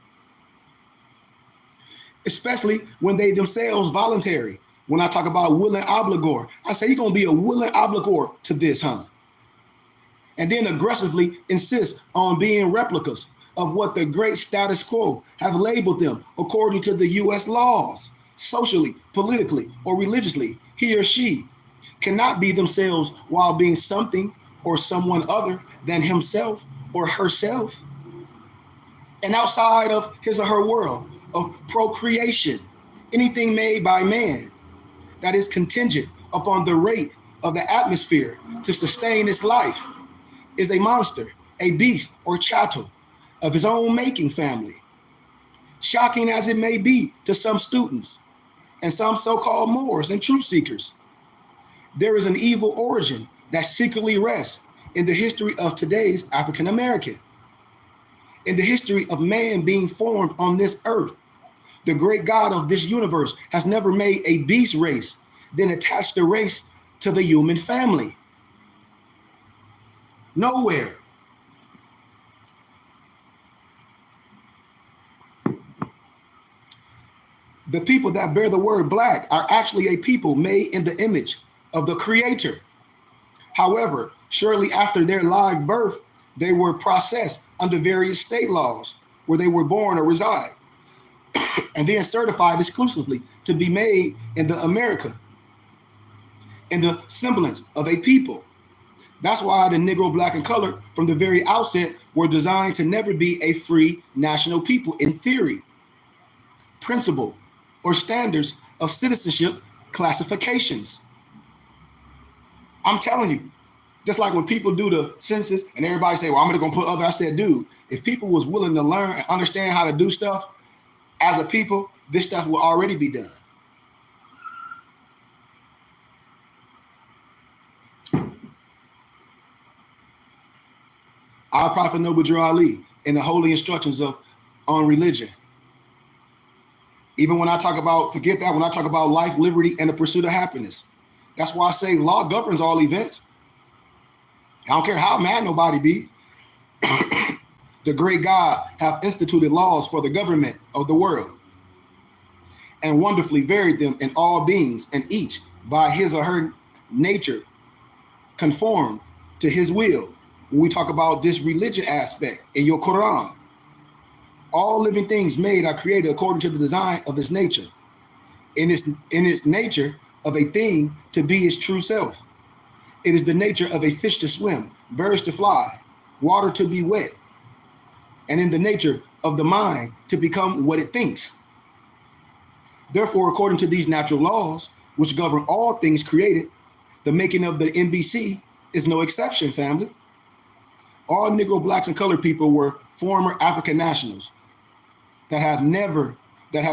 Speaker 1: especially when they themselves voluntary. When I talk about willing obligor, I say you're going to be a willing obligor to this, huh? And then aggressively insist on being replicas of what the great status quo have labeled them according to the U.S. laws, socially, politically, or religiously. He or she cannot be themselves while being something or someone other than himself or herself. And outside of his or her world of procreation, anything made by man that is contingent upon the rate of the atmosphere to sustain its life is a monster, a beast, or chattel of his own making family. Shocking as it may be to some students and some so-called Moors and truth seekers, there is an evil origin that secretly rests in the history of today's African American. In the history of man being formed on this earth, the great God of this universe has never made a beast race, then attached the race to the human family. Nowhere. The people that bear the word black are actually a people made in the image of the Creator. However, shortly after their live birth, they were processed under various state laws where they were born or reside, and then certified exclusively to be made in the America, in the semblance of a people. That's why the Negro, black, and colored from the very outset were designed to never be a free national people in theory, principle, or standards of citizenship classifications. I'm telling you, just like when people do the census and everybody say, well, I'm going to put other, I said, dude, if people was willing to learn and understand how to do stuff as a people, this stuff will already be done. Our Prophet Noble Drew Ali in the holy instructions on religion. Even when I talk about, forget that, when I talk about life, liberty, and the pursuit of happiness. That's why I say law governs all events. I don't care how mad nobody be. The great God have instituted laws for the government of the world and wonderfully varied them in all beings, and each by his or her nature conformed to his will. When we talk about this religion aspect in your Quran, all living things made are created according to the design of its nature. In its nature of a thing to be its true self. It is the nature of a fish to swim, birds to fly, water to be wet, and in the nature of the mind to become what it thinks. Therefore, according to these natural laws, which govern all things created, the making of the NBC is no exception, family. All Negro, blacks, and colored people were former African nationals that have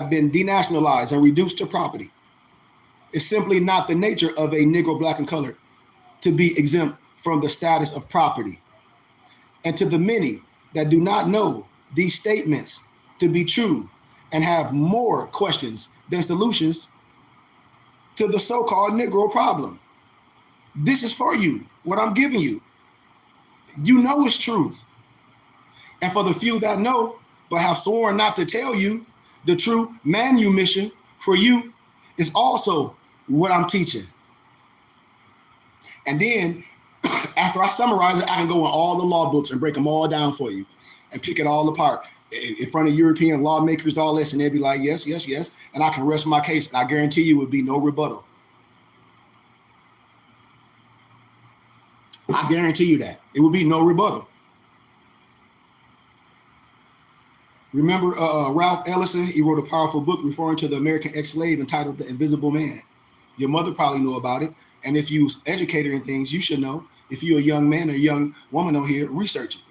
Speaker 1: been denationalized and reduced to property. It's simply not the nature of a Negro, black, and colored to be exempt from the status of property. And to the many that do not know these statements to be true and have more questions than solutions to the so-called Negro problem. This is for you, what I'm giving you. You know it's truth. And for the few that know, but have sworn not to tell you, the true manumission for you is also what I'm teaching. And then after I summarize it, I can go in all the law books and break them all down for you and pick it all apart in front of European lawmakers, all this, and they'll be like, yes, yes, yes. And I can rest my case. And I guarantee you it would be no rebuttal. I guarantee you that. It would be no rebuttal. Remember Ralph Ellison? He wrote a powerful book referring to the American ex-slave entitled The Invisible Man. Your mother probably knew about it. And if you're educated in things, you should know. If you're a young man or a young woman on here, research it.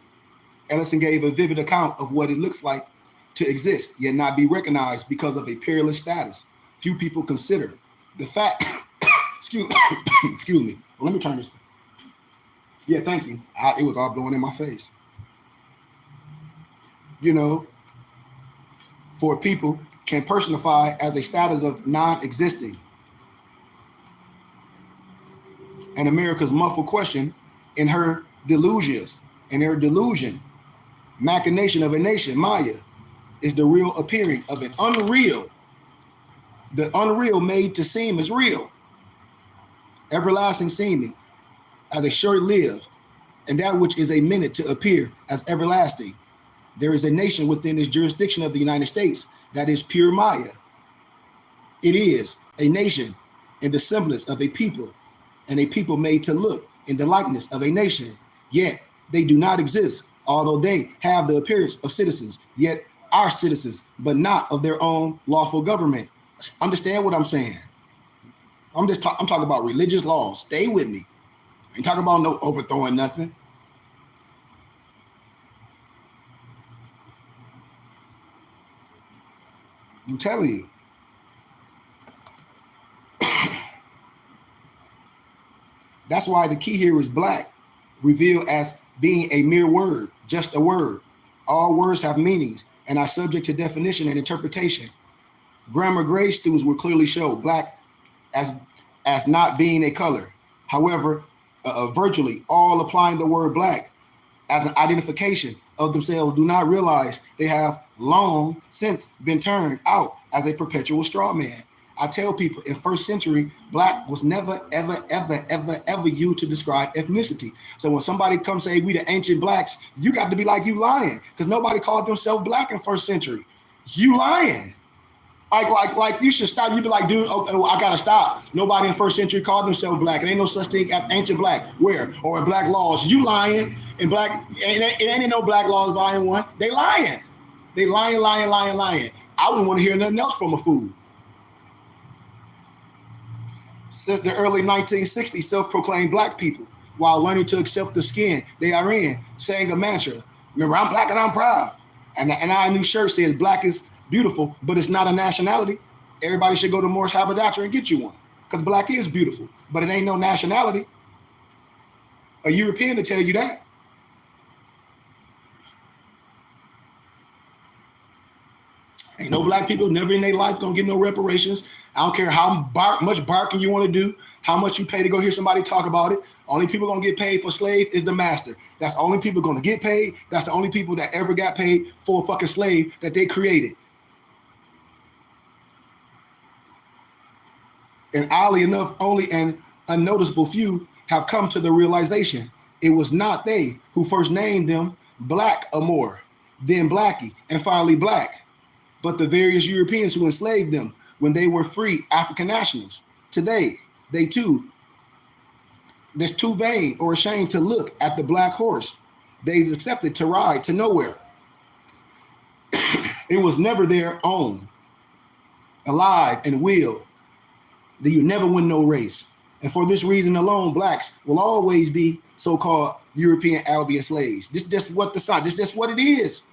Speaker 1: Ellison gave a vivid account of what it looks like to exist, yet not be recognized because of a peerless status. Few people consider the fact, excuse me. Well, let me turn this. Yeah, thank you. It was all blowing in my face. You know, for people can personify as a status of non-existing. And America's muffled question in her delusions, machination of a nation, Maya, is the real appearing of an unreal, the unreal made to seem as real, everlasting seeming as a short-lived, and that which is a minute to appear as everlasting. There is a nation within this jurisdiction of the United States that is pure Maya. It is a nation in the semblance of a people, and a people made to look in the likeness of a nation, yet they do not exist, although they have the appearance of citizens, yet are citizens, but not of their own lawful government. Understand what I'm saying? I'm talking about religious laws. Stay with me. I ain't talking about no overthrowing nothing. I'm telling you. That's why the key here is black, revealed as being a mere word, just a word. All words have meanings and are subject to definition and interpretation. Grammar grade students will clearly show black as not being a color. However, virtually all applying the word black as an identification of themselves do not realize they have long since been turned out as a perpetual straw man. I tell people in first century, black was never, ever, ever, ever, ever used to describe ethnicity. So when somebody comes say we the ancient blacks, you got to be like, you lying, because nobody called themselves black in first century. You lying. Like you should stop. You be like, dude, oh, I gotta stop. Nobody in first century called themselves black. It ain't no such thing as ancient black. Where? Or in black laws. You lying. In black, it ain't no black laws volume 1. They lying. They lying. I wouldn't want to hear nothing else from a fool. Since the early 1960s, self-proclaimed black people, while learning to accept the skin they are in, saying a mantra. Remember, I'm black and I'm proud. And our new shirt says black is beautiful, but it's not a nationality. Everybody should go to Morris Haberdasher and get you one, because black is beautiful, but it ain't no nationality. A European to tell you that. Ain't no black people never in their life gonna get no reparations. I don't care how much barking you want to do, how much you pay to go hear somebody talk about it. Only people gonna get paid for slave is the master. That's the only people gonna get paid. That's the only people that ever got paid for a fucking slave that they created. And oddly enough, only an unnoticeable few have come to the realization it was not they who first named them Black Amor, then Blackie, and finally Black, but the various Europeans who enslaved them when they were free African nationals. Today, they too, they're too vain or ashamed to look at the black horse they've accepted to ride to nowhere. It was never their own, alive and will. That you never win no race. And for this reason alone, blacks will always be so-called European Albion slaves. This is just what it is.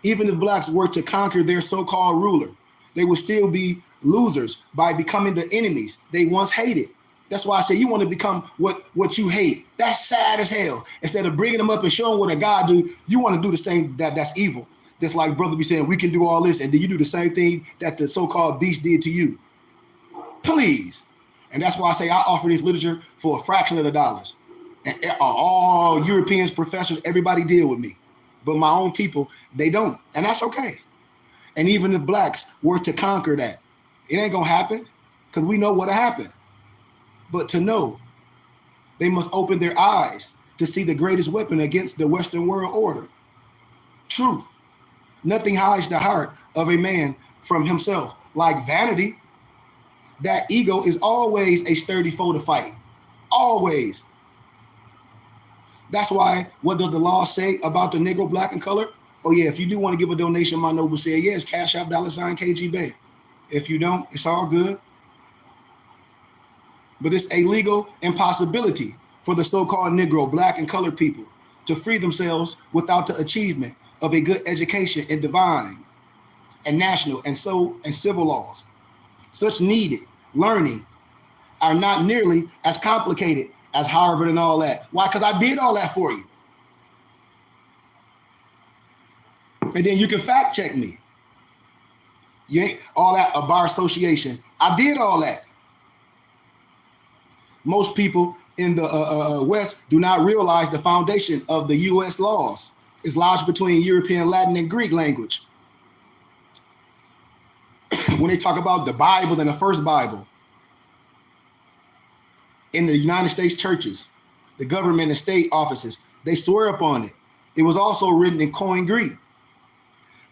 Speaker 1: Even if blacks were to conquer their so-called ruler, they would still be losers by becoming the enemies they once hated. That's why I say you want to become what you hate. That's sad as hell. Instead of bringing them up and showing what a God do, you want to do the same. That's evil. That's like brother be saying we can do all this, and then you do the same thing that the so-called beast did to you. Please. And that's why I say I offer this literature for a fraction of the dollars. And all Europeans, professors, everybody deal with me. But my own people, they don't. And that's okay. And even if blacks were to conquer that, it ain't going to happen because we know what'll happen. But to know, they must open their eyes to see the greatest weapon against the Western world order. Truth. Nothing hides the heart of a man from himself. Like vanity, that ego is always a sturdy foe to fight. Always. That's why, what does the law say about the Negro, black, and color? Oh yeah, if you do want to give a donation, my noble said, yes, Cash App, $KGB. If you don't, it's all good. But it's a legal impossibility for the so-called Negro, black, and colored people to free themselves without the achievement of a good education in divine and national and civil laws. Such needed learning are not nearly as complicated as Harvard and all that. Why? Because I did all that for you. And then you can fact check me. You ain't all that, a bar association. I did all that. Most people in the West do not realize the foundation of the U.S. laws is lodged between European, Latin, and Greek language. When they talk about the Bible and the first Bible, in the United States churches, the government and state offices, they swear upon it. It was also written in Koine Greek.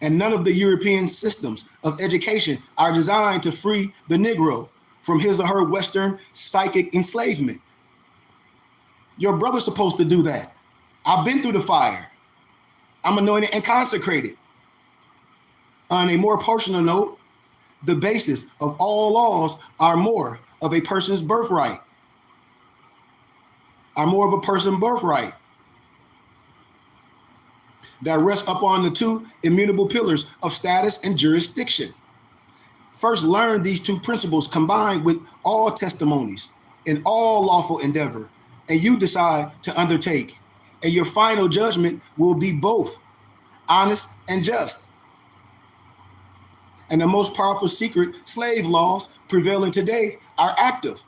Speaker 1: And none of the European systems of education are designed to free the Negro from his or her Western psychic enslavement. Your brother's supposed to do that. I've been through the fire. I'm anointed and consecrated. On a more personal note, the basis of all laws are more of a person's birthright. Are more of a person's birthright that rests upon the two immutable pillars of status and jurisdiction. First, learn these two principles combined with all testimonies in all lawful endeavor, and you decide to undertake, and your final judgment will be both honest and just. And the most powerful secret slave laws prevailing today are active,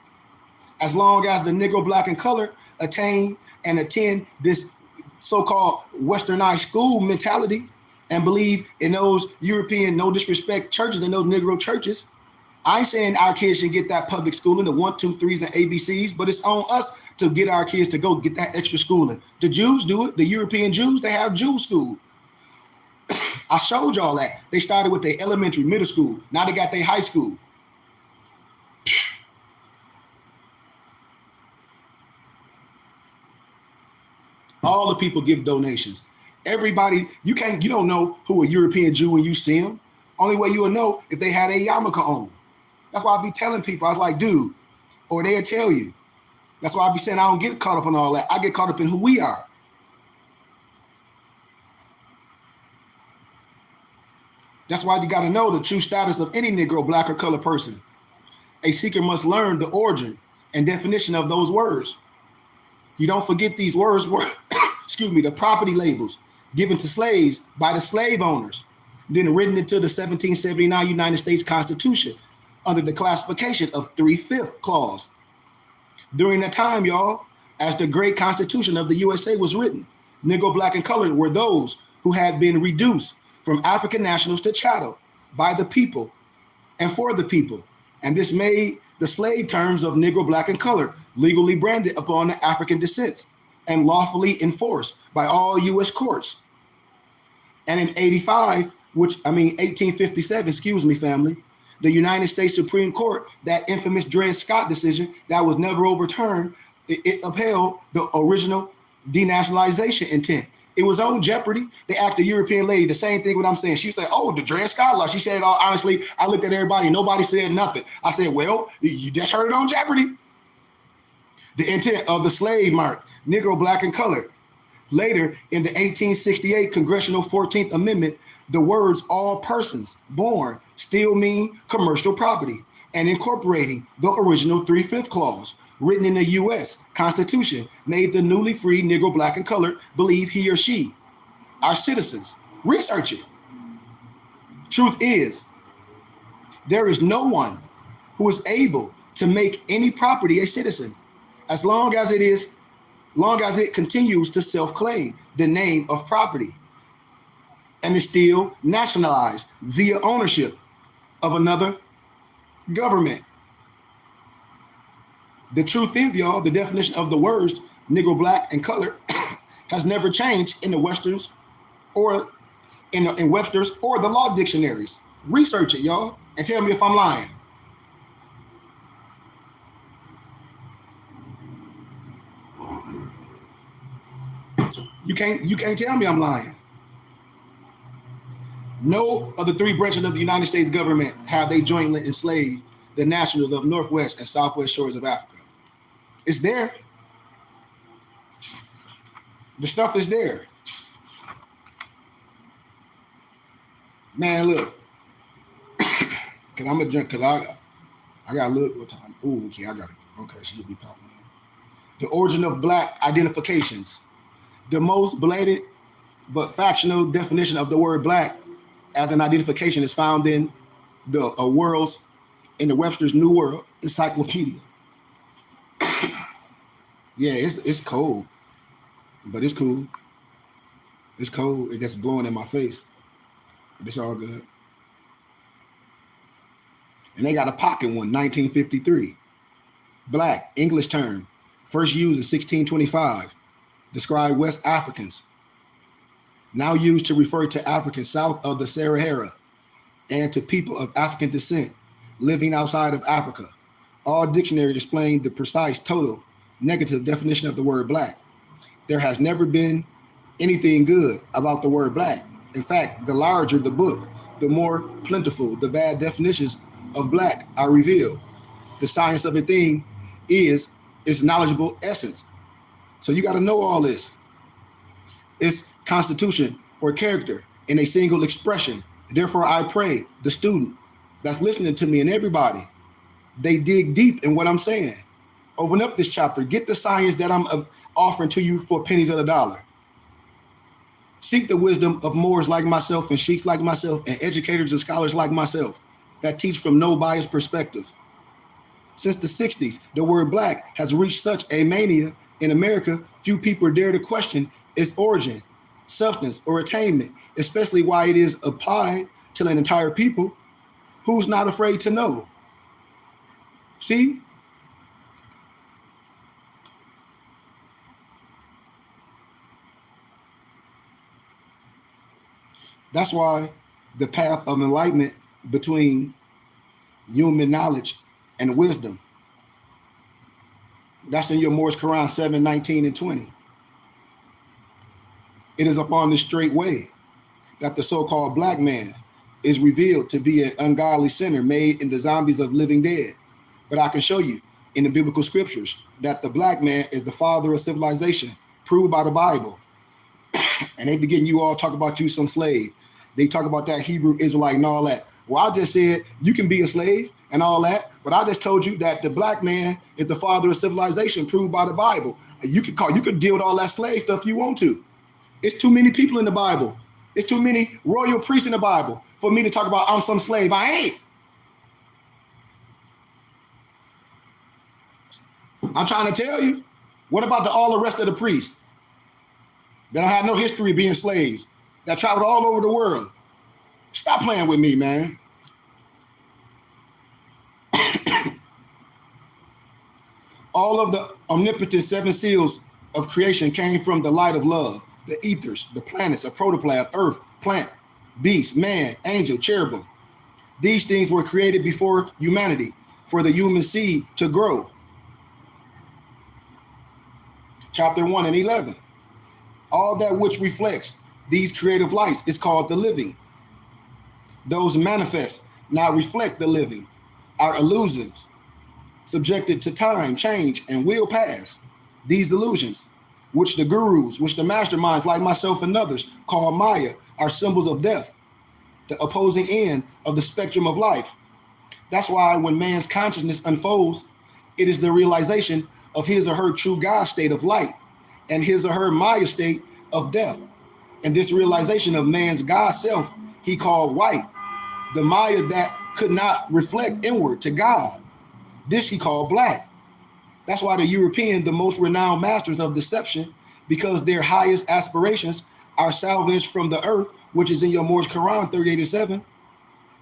Speaker 1: as long as the Negro, black, and color attain and attend this so-called westernized school mentality and believe in those European, no disrespect, churches and those Negro churches. I ain't saying our kids should get that public schooling, the 1, 2, 3s and ABCs, but it's on us to get our kids to go get that extra schooling. The Jews do it. The European Jews, they have Jew school. I showed y'all that. They started with their elementary, middle school. Now they got their high school. All the people give donations. Everybody, you don't know who a European Jew when you see them. Only way you will know if they had a yarmulke on. That's why I be telling people, I was like, dude, or they'll tell you. That's why I be saying I don't get caught up in all that. I get caught up in who we are. That's why you got to know the true status of any Negro, black, or colored person. A seeker must learn the origin and definition of those words. You don't forget these words were, the property labels given to slaves by the slave owners, then written into the 1779 United States Constitution under the classification of 3/5 clause. During that time, y'all, as the great Constitution of the USA was written, Negro, black, and colored were those who had been reduced from African nationals to chattel by the people and for the people. And this made the slave terms of Negro, black, and colored legally branded upon the African descents and lawfully enforced by all U.S. courts. And in 1857, family, the United States Supreme Court, that infamous Dred Scott decision that was never overturned, it upheld the original denationalization intent. It was on jeopardy. They asked a European lady the same thing what I'm saying. She said, oh, the Dred Scott law. She said, oh, honestly, I looked at everybody. Nobody said nothing. I said, well, you just heard it on jeopardy. The intent of the slave mark, Negro, black, and colored. Later, in the 1868 Congressional 14th Amendment, the words all persons born still mean commercial property and incorporating the original 3/5 clause, written in the U.S. Constitution made the newly free Negro, black, and colored believe he or she are citizens. Research it. Truth is, there is no one who is able to make any property a citizen as long as it continues to self-claim the name of property and is still nationalized via ownership of another government. The truth is, y'all, the definition of the words Negro, black, and colored has never changed in the Westerns or in Webster's or the law dictionaries. Research it, y'all, and tell me if I'm lying. You can't tell me I'm lying. No of the three branches of the United States government have they jointly enslaved the nationals of Northwest and Southwest shores of Africa. It's there. The stuff is there. Man, look. Cause I'm a junk. Cause I got to look what time. Ooh, okay, I got it. Okay, she'll be popping in. The origin of black identifications. The most blatant but factional definition of the word black as an identification is found in the Webster's New World Encyclopedia. Yeah, it's cold, but it's cool. It's cold. It gets blowing in my face, but it's all good. And they got a pocket one, 1953. Black, English term, first used in 1625. Describe West Africans, now used to refer to Africans south of the Sahara and to people of African descent living outside of Africa. All dictionaries explain the precise total negative definition of the word black. There has never been anything good about the word black. In fact, the larger the book, the more plentiful the bad definitions of black are revealed. The science of a thing is its knowledgeable essence. So you got to know all this. It's constitution or character in a single expression. Therefore, I pray the student that's listening to me and everybody, they dig deep in what I'm saying. Open up this chapter. Get the science that I'm offering to you for pennies on the dollar. Seek the wisdom of Moors like myself and sheiks like myself and educators and scholars like myself that teach from no biased perspective. Since the 60s, the word black has reached such a mania in America, few people dare to question its origin, substance, or attainment, especially why it is applied to an entire people. Who's not afraid to know? See? That's why the path of enlightenment between human knowledge and wisdom, that's in your Morse Quran 7, 19, and 20. It is upon this straight way that the so-called black man is revealed to be an ungodly sinner made in the zombies of living dead. But I can show you in the biblical scriptures that the black man is the father of civilization, proved by the Bible. And they begin you all talk about you some slave. They talk about that Hebrew Israelite and all that. Well, I just said you can be a slave and all that, but I just told you that the black man is the father of civilization, proved by the Bible. You could deal with all that slave stuff you want to. It's too many people in the Bible. It's too many royal priests in the Bible for me to talk about I'm some slave. I ain't. I'm trying to tell you. What about all the rest of the priests that don't have no history of being slaves, that traveled all over the world? Stop playing with me, man. All of the omnipotent seven seals of creation came from the light of love. The ethers, the planets, a protoplasm, earth, plant, beast, man, angel, cherubim. These things were created before humanity for the human seed to grow. Chapter 1 and 11. All that which reflects these creative lights is called the living. Those manifest, now reflect the living, are illusions, subjected to time, change, and will pass. These illusions, which the gurus, which the masterminds like myself and others call Maya, are symbols of death, the opposing end of the spectrum of life. That's why when man's consciousness unfolds, It is the realization of his or her true God state of light and his or her Maya state of death. And this realization of man's God self, he called white, the Maya that could not reflect inward to God. This he called black. That's why the European, the most renowned masters of deception, because their highest aspirations are salvaged from the earth, which is in your Moorish Quran 38:7.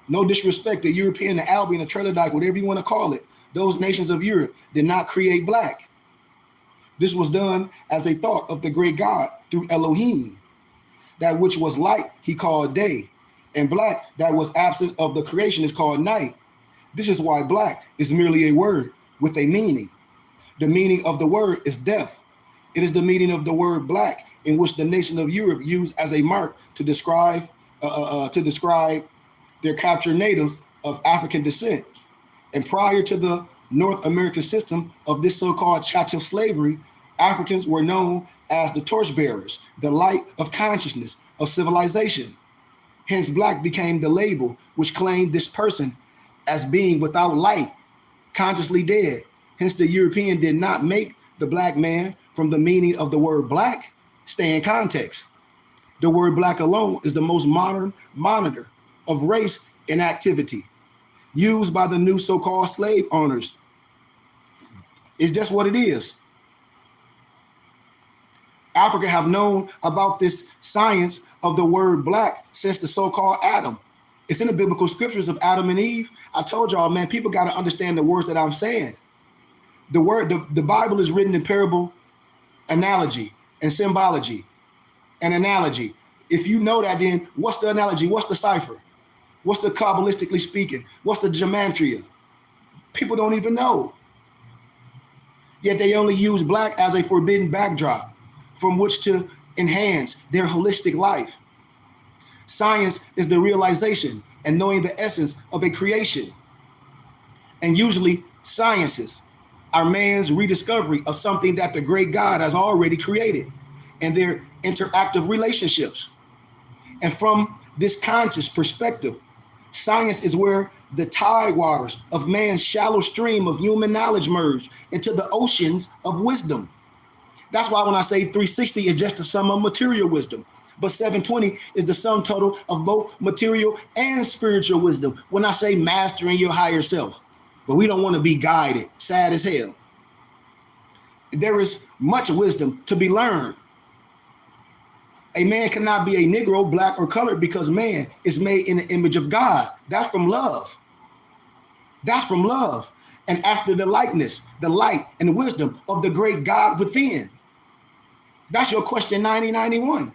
Speaker 1: No disrespect, the European, the Albion, the Trelodite, whatever you want to call it, those nations of Europe did not create black. This was done as a thought of the great God through Elohim. That which was light, he called day. And black, that was absent of the creation, is called night. This is why black is merely a word with a meaning. The meaning of the word is death. It is the meaning of the word black, in which the nation of Europe used as a mark to describe their captured natives of African descent. And prior to the North American system of this so-called chattel slavery, Africans were known as the torchbearers, the light of consciousness, of civilization. Hence, black became the label which claimed this person as being without light, consciously dead. Hence, the European did not make the black man from the meaning of the word black. Stay in context. The word black alone is the most modern monitor of race inactivity used by the new so-called slave owners. It's just what it is. Africa have known about this science of the word black since the so-called Adam. It's in the biblical scriptures of Adam and Eve. I told y'all, man, people got to understand the words that I'm saying. The Bible is written in parable, analogy, and symbology. An analogy. If you know that, then what's the analogy? What's the cipher? What's the Kabbalistically speaking? What's the gematria? People don't even know. Yet they only use black as a forbidden backdrop from which to enhance their holistic life. Science is the realization and knowing the essence of a creation. And usually sciences are man's rediscovery of something that the great God has already created and their interactive relationships. And from this conscious perspective, science is where the tide waters of man's shallow stream of human knowledge merge into the oceans of wisdom. That's why when I say 360 is just the sum of material wisdom, but 720 is the sum total of both material and spiritual wisdom. When I say mastering your higher self, but we don't want to be guided, sad as hell. There is much wisdom to be learned. A man cannot be a Negro, black, or colored because man is made in the image of God. That's from love. That's from love. And after the likeness, the light, and wisdom of the great God within. That's your question 9091.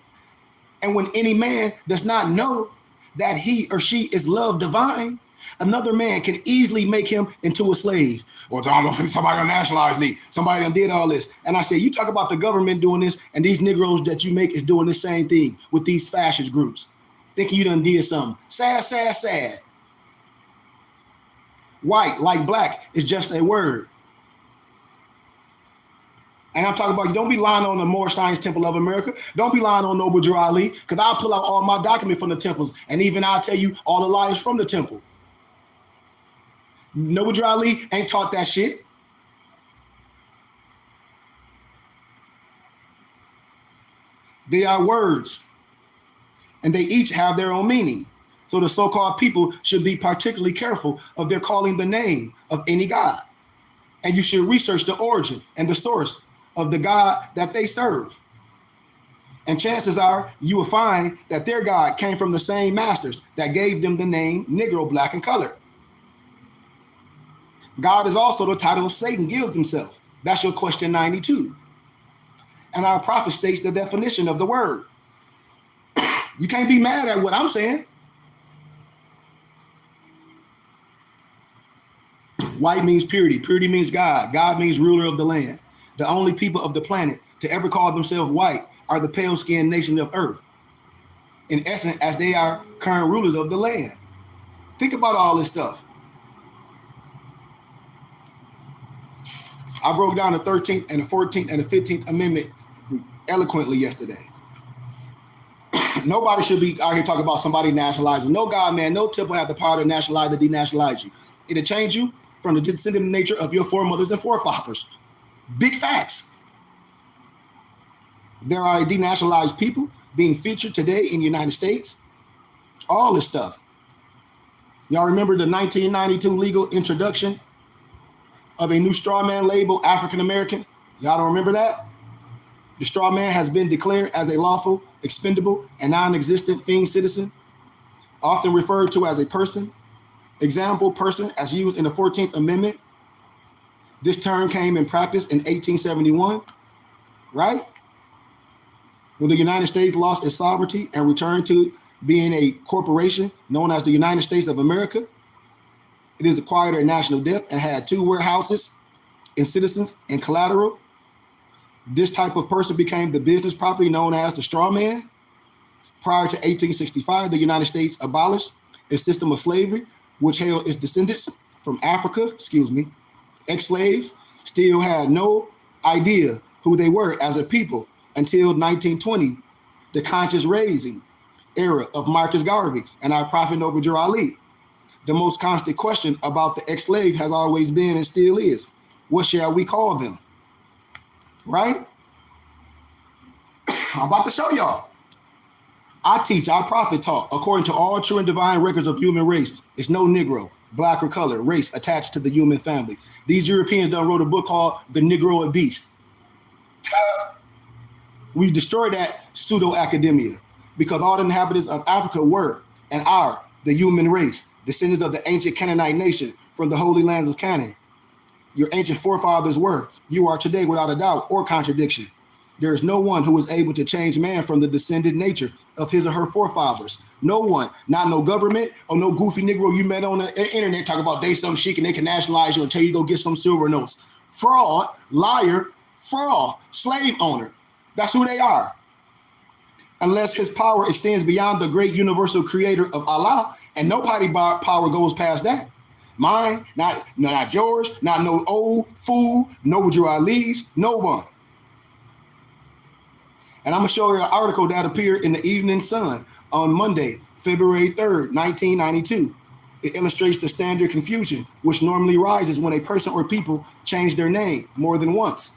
Speaker 1: And when any man does not know that he or she is love divine, another man can easily make him into a slave. Or somebody done nationalized me. Somebody done did all this. And I say, you talk about the government doing this, and these Negroes that you make is doing the same thing with these fascist groups. Thinking you done did something. Sad, sad, sad. White, like black, is just a word. And I'm talking about, you don't be lying on the Moorish Science Temple of America. Don't be lying on Noble Drew Ali, because I'll pull out all my documents from the temples, and even I'll tell you all the lies from the temple. Noble Drew Ali ain't taught that shit. They are words, and they each have their own meaning. So the so-called people should be particularly careful of their calling the name of any God. And you should research the origin and the source of the God that they serve. And chances are you will find that their God came from the same masters that gave them the name Negro, black, and colored. God is also the title Satan gives himself. That's your question 92. And our prophet states the definition of the word. You can't be mad at what I'm saying. White means purity. Purity means God. God means ruler of the land. The only people of the planet to ever call themselves white are the pale-skinned nation of earth. In essence, as they are current rulers of the land. Think about all this stuff. I broke down the 13th and the 14th and the 15th Amendment eloquently yesterday. Nobody should be out here talking about somebody nationalizing. No God, man, no temple have the power to nationalize or denationalize you. It'll change you from the descendant nature of your foremothers and forefathers. Big facts. There are denationalized people being featured today in the United States. All this stuff. Y'all remember the 1992 legal introduction of a new strawman label, African American? Y'all don't remember that? The strawman has been declared as a lawful, expendable, and non-existent fiend citizen, often referred to as a person. Example, person, as used in the 14th Amendment. This term came in practice in 1871, right? When the United States lost its sovereignty and returned to being a corporation known as the United States of America. It has acquired a national debt and had 2 warehouses and citizens and collateral. This type of person became the business property known as the straw man. Prior to 1865, the United States abolished a system of slavery, which held its descendants from Africa, ex-slaves, still had no idea who they were as a people until 1920, the conscious raising era of Marcus Garvey and our prophet Noble Drew Ali. The most constant question about the ex-slave has always been and still is, what shall we call them? Right? I'm about to show y'all. I teach, I prophet taught, according to all true and divine records of human race. It's no Negro, black or color, race attached to the human family. These Europeans done wrote a book called The Negro a Beast. We destroyed that pseudo-academia because all the inhabitants of Africa were and are the human race, descendants of the ancient Canaanite nation from the holy lands of Canaan. Your ancient forefathers were, you are today without a doubt or contradiction. There is no one who is able to change man from the descended nature of his or her forefathers. No one, not no government or no goofy Negro you met on the internet talk about they some chic and they can nationalize you and tell you to go get some silver notes. Fraud, liar, fraud, slave owner. That's who they are. Unless his power extends beyond the great universal creator of Allah, and nobody power goes past that. Mine, not yours, not no old fool, no Drew Ali's, no one. And I'm going to show you an article that appeared in the Evening Sun on Monday, February 3rd, 1992. It illustrates the standard confusion, which normally rises when a person or people change their name more than once.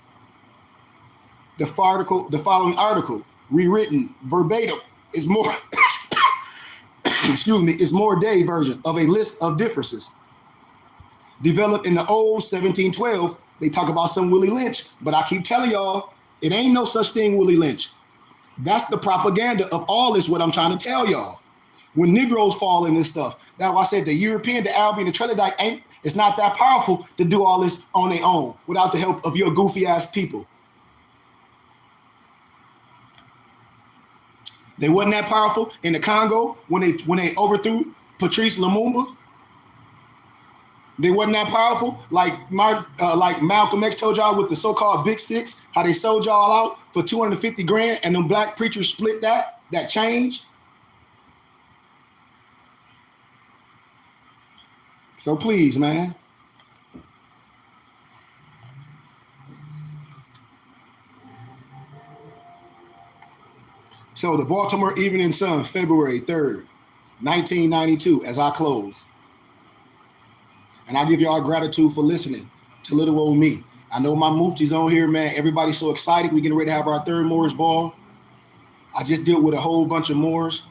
Speaker 1: The following article, rewritten verbatim, is more, is more day version of a list of differences. Developed in the old 1712, they talk about some Willie Lynch, but I keep telling y'all, it ain't no such thing Willie Lynch. That's the propaganda of all this, what I'm trying to tell y'all. When Negroes fall in this stuff, that's why I said the European, the Albion, the Trinidad, it's not that powerful to do all this on their own without the help of your goofy ass people. They wasn't that powerful in the Congo when they overthrew Patrice Lumumba. They wasn't that powerful like Malcolm X told y'all with the so-called Big Six, how they sold y'all out for 250 grand and them black preachers split that change. So please, man. So the Baltimore Evening Sun, February 3rd, 1992, as I close. And I give y'all gratitude for listening to little old me. I know my Mufti's on here, man. Everybody's so excited. We're getting ready to have our third Moors Ball. I just dealt with a whole bunch of Moors.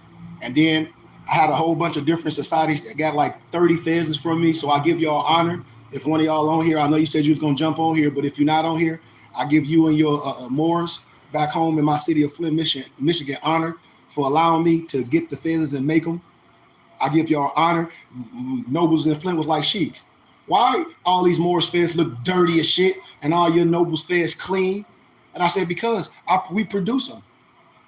Speaker 1: And then I had a whole bunch of different societies that got like 30 pheasants from me. So I give y'all honor. If one of y'all on here, I know you said you was going to jump on here, but if you're not on here, I give you and your Moors back home in my city of Flint, Michigan, honor for allowing me to get the pheasants and make them. I give y'all honor. Nobles in Flint was like, Sheik, why all these Moors feds look dirty as shit and all your Nobles feds clean? And I said, because we produce them.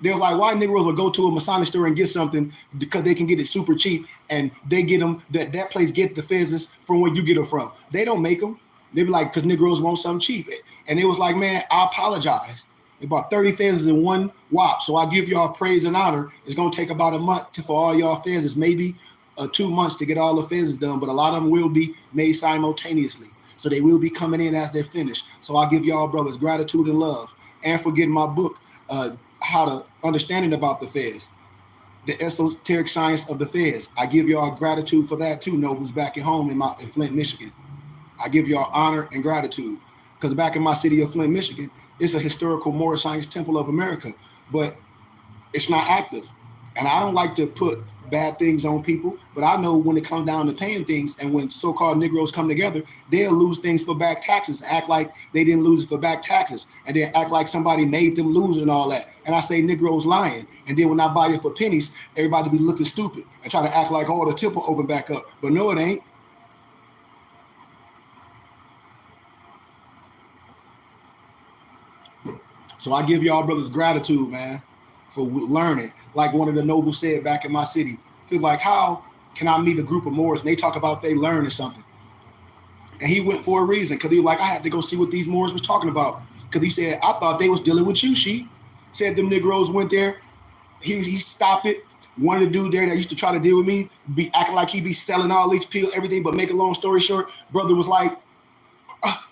Speaker 1: They're like, why Negroes will go to a Masonic store and get something because they can get it super cheap and they get them, that place get the pheasants from where you get them from. They don't make them. They be like, because Negroes want something cheap. And it was like, man, I apologize. About 30 pheasants in one whop. So I give y'all praise and honor. It's going to take about a month for all y'all pheasants, maybe 2 months to get all the pheasants done, but a lot of them will be made simultaneously. So they will be coming in as they're finished. So I give y'all brothers gratitude and love. And for getting my book, How to Understanding About the Feds, the esoteric science of the feds. I give y'all gratitude for that too, Nobles back at home in Flint, Michigan. I give y'all honor and gratitude. Because back in my city of Flint, Michigan, it's a historical Moorish Science Temple of America, but it's not active. And I don't like to put bad things on people, but I know when it comes down to paying things and when so-called Negroes come together, they'll lose things for back taxes, act like they didn't lose it for back taxes, and then act like somebody made them lose it and all that. And I say Negroes lying. And then when I buy it for pennies, everybody be looking stupid and try to act like, oh, the temple open back up. But no, it ain't. So I give y'all brothers gratitude, man, for learning. Like one of the nobles said back in my city, he was like, how can I meet a group of Moors and they talk about they learning something? And he went for a reason, because he was like, I had to go see what these Moors was talking about. Because he said, I thought they was dealing with you, she. Said them Negroes went there. He stopped it. One of the dude there that used to try to deal with me, be acting like he be selling all these pills, everything, but make a long story short, brother was like,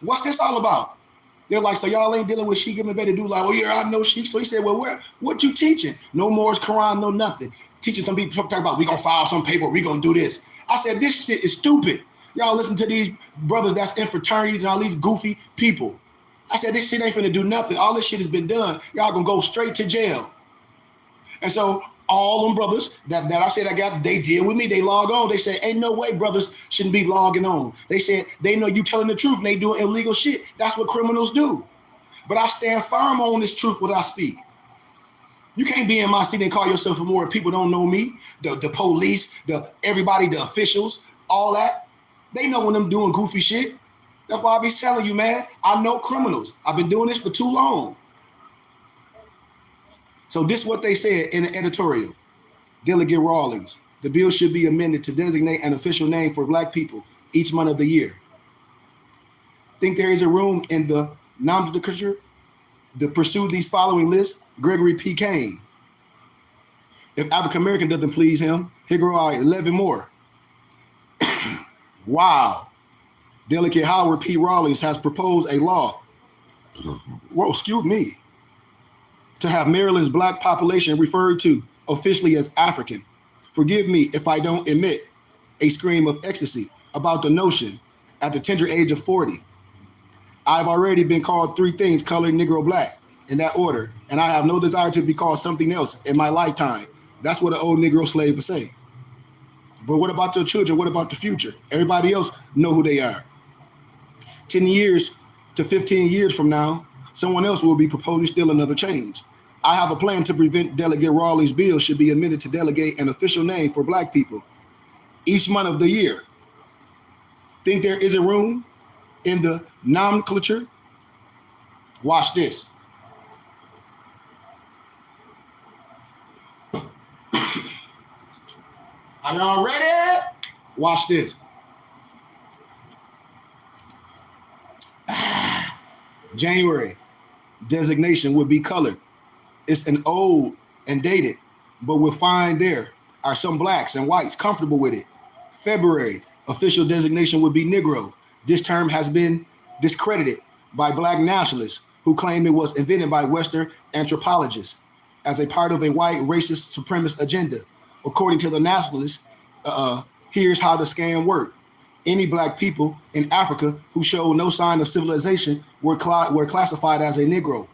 Speaker 1: what's this all about? They're like, so y'all ain't dealing with Sheik? And better do like, oh yeah, I know Sheik. So he said, well, what you teaching? No Moors, Quran, no nothing. Teaching some people talk about, we gonna file some paper, we gonna do this. I said, this shit is stupid. Y'all listen to these brothers that's in fraternities and all these goofy people. I said, this shit ain't finna do nothing. All this shit has been done. Y'all gonna go straight to jail. And so all them brothers that I said I got, they deal with me, they log on. They say, ain't no way brothers shouldn't be logging on. They said, they know you telling the truth and they doing illegal shit. That's what criminals do. But I stand firm on this truth what I speak. You can't be in my city and call yourself a Moor if people don't know me, the police, everybody, the officials, all that. They know when I'm doing goofy shit. That's why I be telling you, man, I know criminals. I've been doing this for too long. So this is what they said in the editorial. Delegate Rawlings, the bill should be amended to designate an official name for Black people each month of the year. Think there is a room in the nomenclature to pursue these following lists? Gregory P. Kane. If African American doesn't please him, here go 11 more. Wow. Delegate Howard P. Rawlings has proposed a law, whoa, excuse me, to have Maryland's Black population referred to officially as African. Forgive me if I don't emit a scream of ecstasy about the notion at the tender age of 40. I've already been called three things: colored, Negro, Black, in that order, and I have no desire to be called something else in my lifetime. That's what an old Negro slave would say. But what about your children? What about the future? Everybody else know who they are. 10 years to 15 years from now, someone else will be proposing still another change. I have a plan to prevent Delegate Rawlings' bill should be amended to delegate an official name for Black people each month of the year. Think there is a room in the nomenclature? Watch this. Are y'all ready? Watch this. January, designation would be colored. It's an old and dated, but we'll find there are some Blacks and whites comfortable with it. February, official designation would be Negro. This term has been discredited by Black nationalists who claim it was invented by Western anthropologists as a part of a white racist supremacist agenda. According to the nationalists, here's how the scam worked. Any Black people in Africa who showed no sign of civilization were classified as a Negro.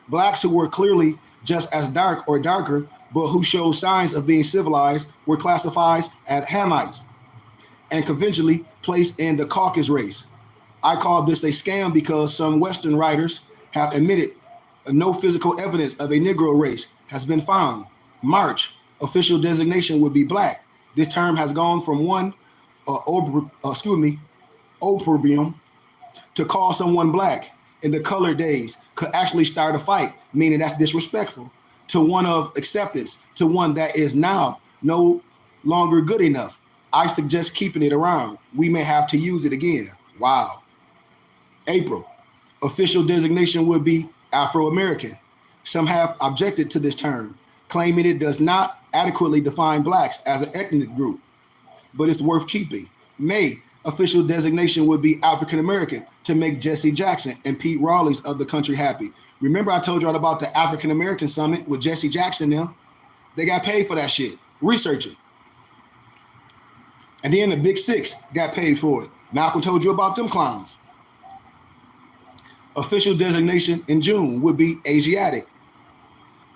Speaker 1: Blacks who were clearly just as dark or darker, but who showed signs of being civilized, were classified as Hamites and conventionally placed in the Caucasus race. I call this a scam because some Western writers have admitted no physical evidence of a Negro race has been found. March, official designation would be Black. This term has gone from one opprobrium to call someone Black in the colored days could actually start a fight, meaning that's disrespectful, to one of acceptance, to one that is now no longer good enough. I suggest keeping it around. We may have to use it again. Wow. April, official designation would be Afro-American. Some have objected to this term, claiming it does not adequately define Blacks as an ethnic group, but it's worth keeping. May, official designation would be African American to make Jesse Jackson and Pete Rawlings of the country happy. Remember I told y'all about the African American Summit with Jesse Jackson them? They got paid for that shit. Research it. And then the Big Six got paid for it. Malcolm told you about them clowns. Official designation in June would be Asiatic.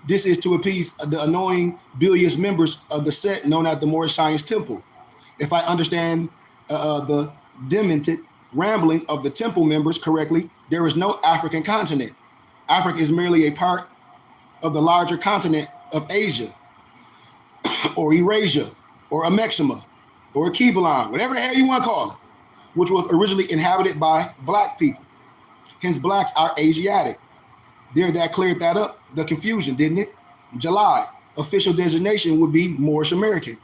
Speaker 1: This is to appease the annoying bilious members of the sect known as the Moorish Science Temple. If I understand the demented rambling of the temple members correctly, there is no African continent. Africa is merely a part of the larger continent of Asia, or Eurasia, or Amexima, or Kibalon, whatever the hell you want to call it, which was originally inhabited by black people. Hence, blacks are Asiatic. There, that cleared that up, the confusion, didn't it? July, official designation would be Moorish American.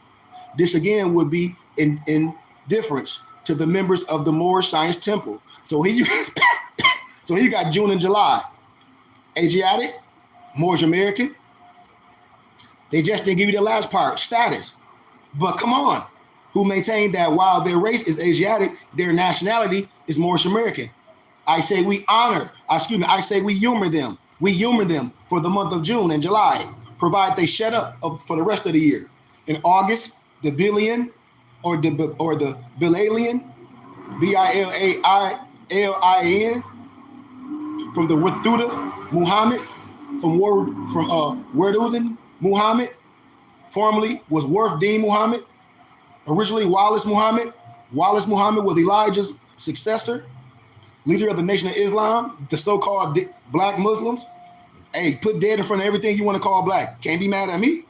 Speaker 1: This again would be in difference to the members of the Moorish Science Temple. So here you got June and July. Asiatic, Moorish American. They just didn't give you the last part, status. But come on, who maintained that while their race is Asiatic, their nationality is Moorish American. I say we humor them. We humor them for the month of June and July, provided they shut up for the rest of the year. In August, the Bilian or the Bilalian, Bilailin, from the Wathuda Muhammad, from Werdudin Muhammad, formerly was Worth-Deen Muhammad, originally Wallace Muhammad. Wallace Muhammad was Elijah's successor, leader of the Nation of Islam, the so-called black Muslims. Hey, put dead in front of everything you want to call black. Can't be mad at me.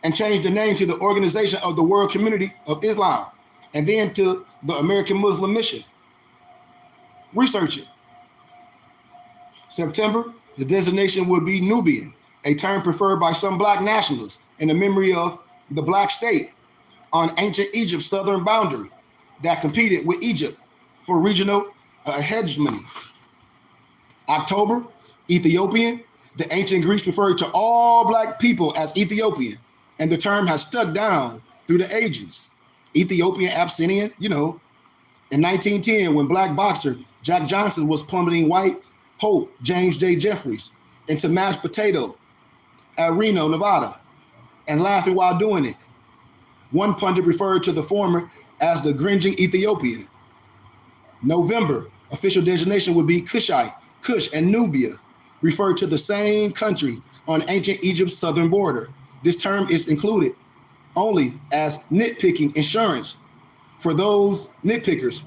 Speaker 1: And changed the name to the Organization of the World Community of Islam, and then to the American Muslim Mission. Research it. September, the designation would be Nubian, a term preferred by some black nationalists in the memory of the black state on ancient Egypt's southern boundary that competed with Egypt for regional hegemony. October, Ethiopian. The ancient Greeks referred to all black people as Ethiopian, and the term has stuck down through the ages. Ethiopian Abyssinian, In 1910, when black boxer Jack Johnson was plummeting white hope James J. Jeffries into mashed potato at Reno, Nevada, and laughing while doing it. One pundit referred to the former as the cringing Ethiopian. November, official designation would be Kushite, Kush, and Nubia, referred to the same country on ancient Egypt's southern border. This term is included only as nitpicking insurance for those nitpickers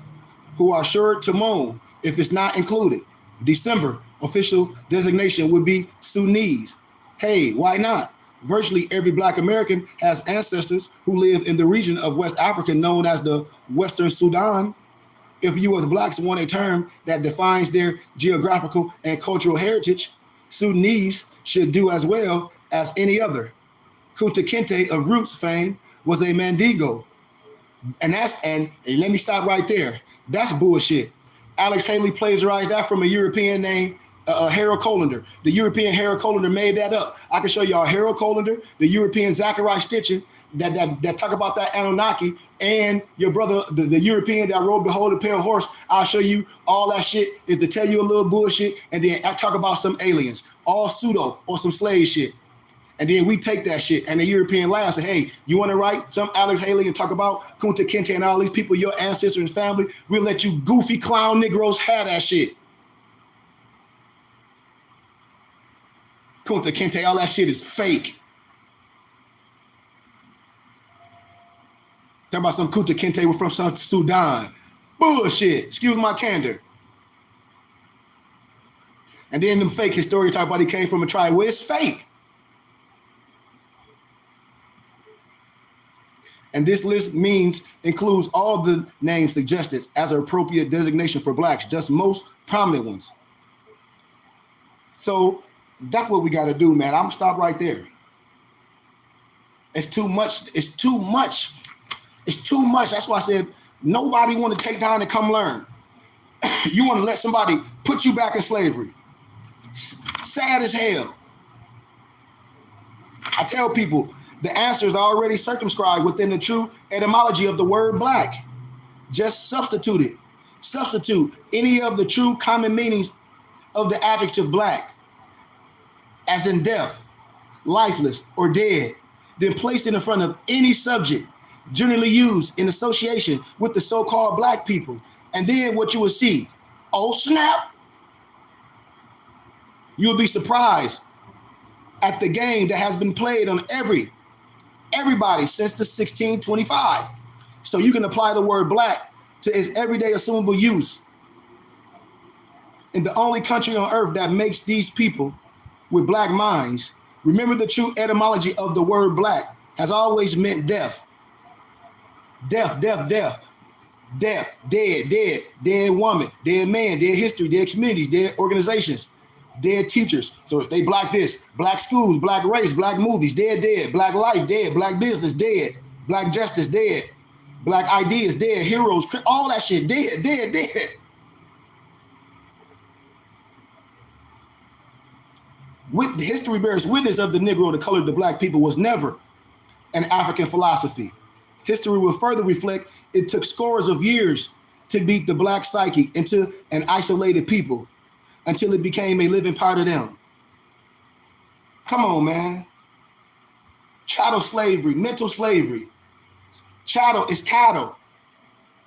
Speaker 1: who are sure to moan if it's not included. December, official designation would be Sudanese. Hey, why not? Virtually every black American has ancestors who live in the region of West Africa known as the Western Sudan. If you as blacks want a term that defines their geographical and cultural heritage, Sudanese should do as well as any other. Kunta Kinte of Roots fame was a Mandingo. And let me stop right there. That's bullshit. Alex Haley plagiarized that from a European named Harold Colander. The European Harold Colander made that up. I can show y'all Harold Colander, the European Zachariah Stitchin, that talk about that Anunnaki, and your brother, the European that rode the whole pale horse. I'll show you all that shit is to tell you a little bullshit, and then I talk about some aliens, all pseudo or some slave shit. And then we take that shit, and the European laughs and say, hey, you want to write some Alex Haley and talk about Kunta Kinte and all these people, your ancestors and family? We'll let you goofy clown Negroes have that shit. Kunta Kinte, all that shit is fake. Talk about some Kunta Kinte from some Sudan. Bullshit. Excuse my candor. And then them fake historians talk about he came from a tribe. Well, it's fake. And this list includes all the names suggested as an appropriate designation for blacks, just most prominent ones. So that's what we got to do, man. I'm gonna stop right there. It's too much. It's too much. It's too much. That's why I said nobody want to take time to come learn. You want to let somebody put you back in slavery. Sad as hell. I tell people, the answers are already circumscribed within the true etymology of the word black. Just substitute it. Substitute any of the true common meanings of the adjective black, as in deaf, lifeless, or dead. Then place it in front of any subject generally used in association with the so-called black people. And then what you will see, oh snap, you will be surprised at the game that has been played on everybody since the 1625. So you can apply the word black to its everyday assumable use. In the only country on earth that makes these people with black minds, remember the true etymology of the word black has always meant death. Death, death, death. Death, dead, dead, dead woman, dead man, dead history, dead communities, dead organizations, dead teachers. So if they black this, black schools, black race, black movies, dead, dead, black life, dead, black business, dead, black justice, dead, black ideas, dead, heroes, all that shit, dead, dead, dead. With history bears witness of the Negro, the color of the black people was never an African philosophy. History will further reflect it took scores of years to beat the black psyche into an isolated people until it became a living part of them. Come on, man. Chattel slavery, mental slavery. Chattel is cattle.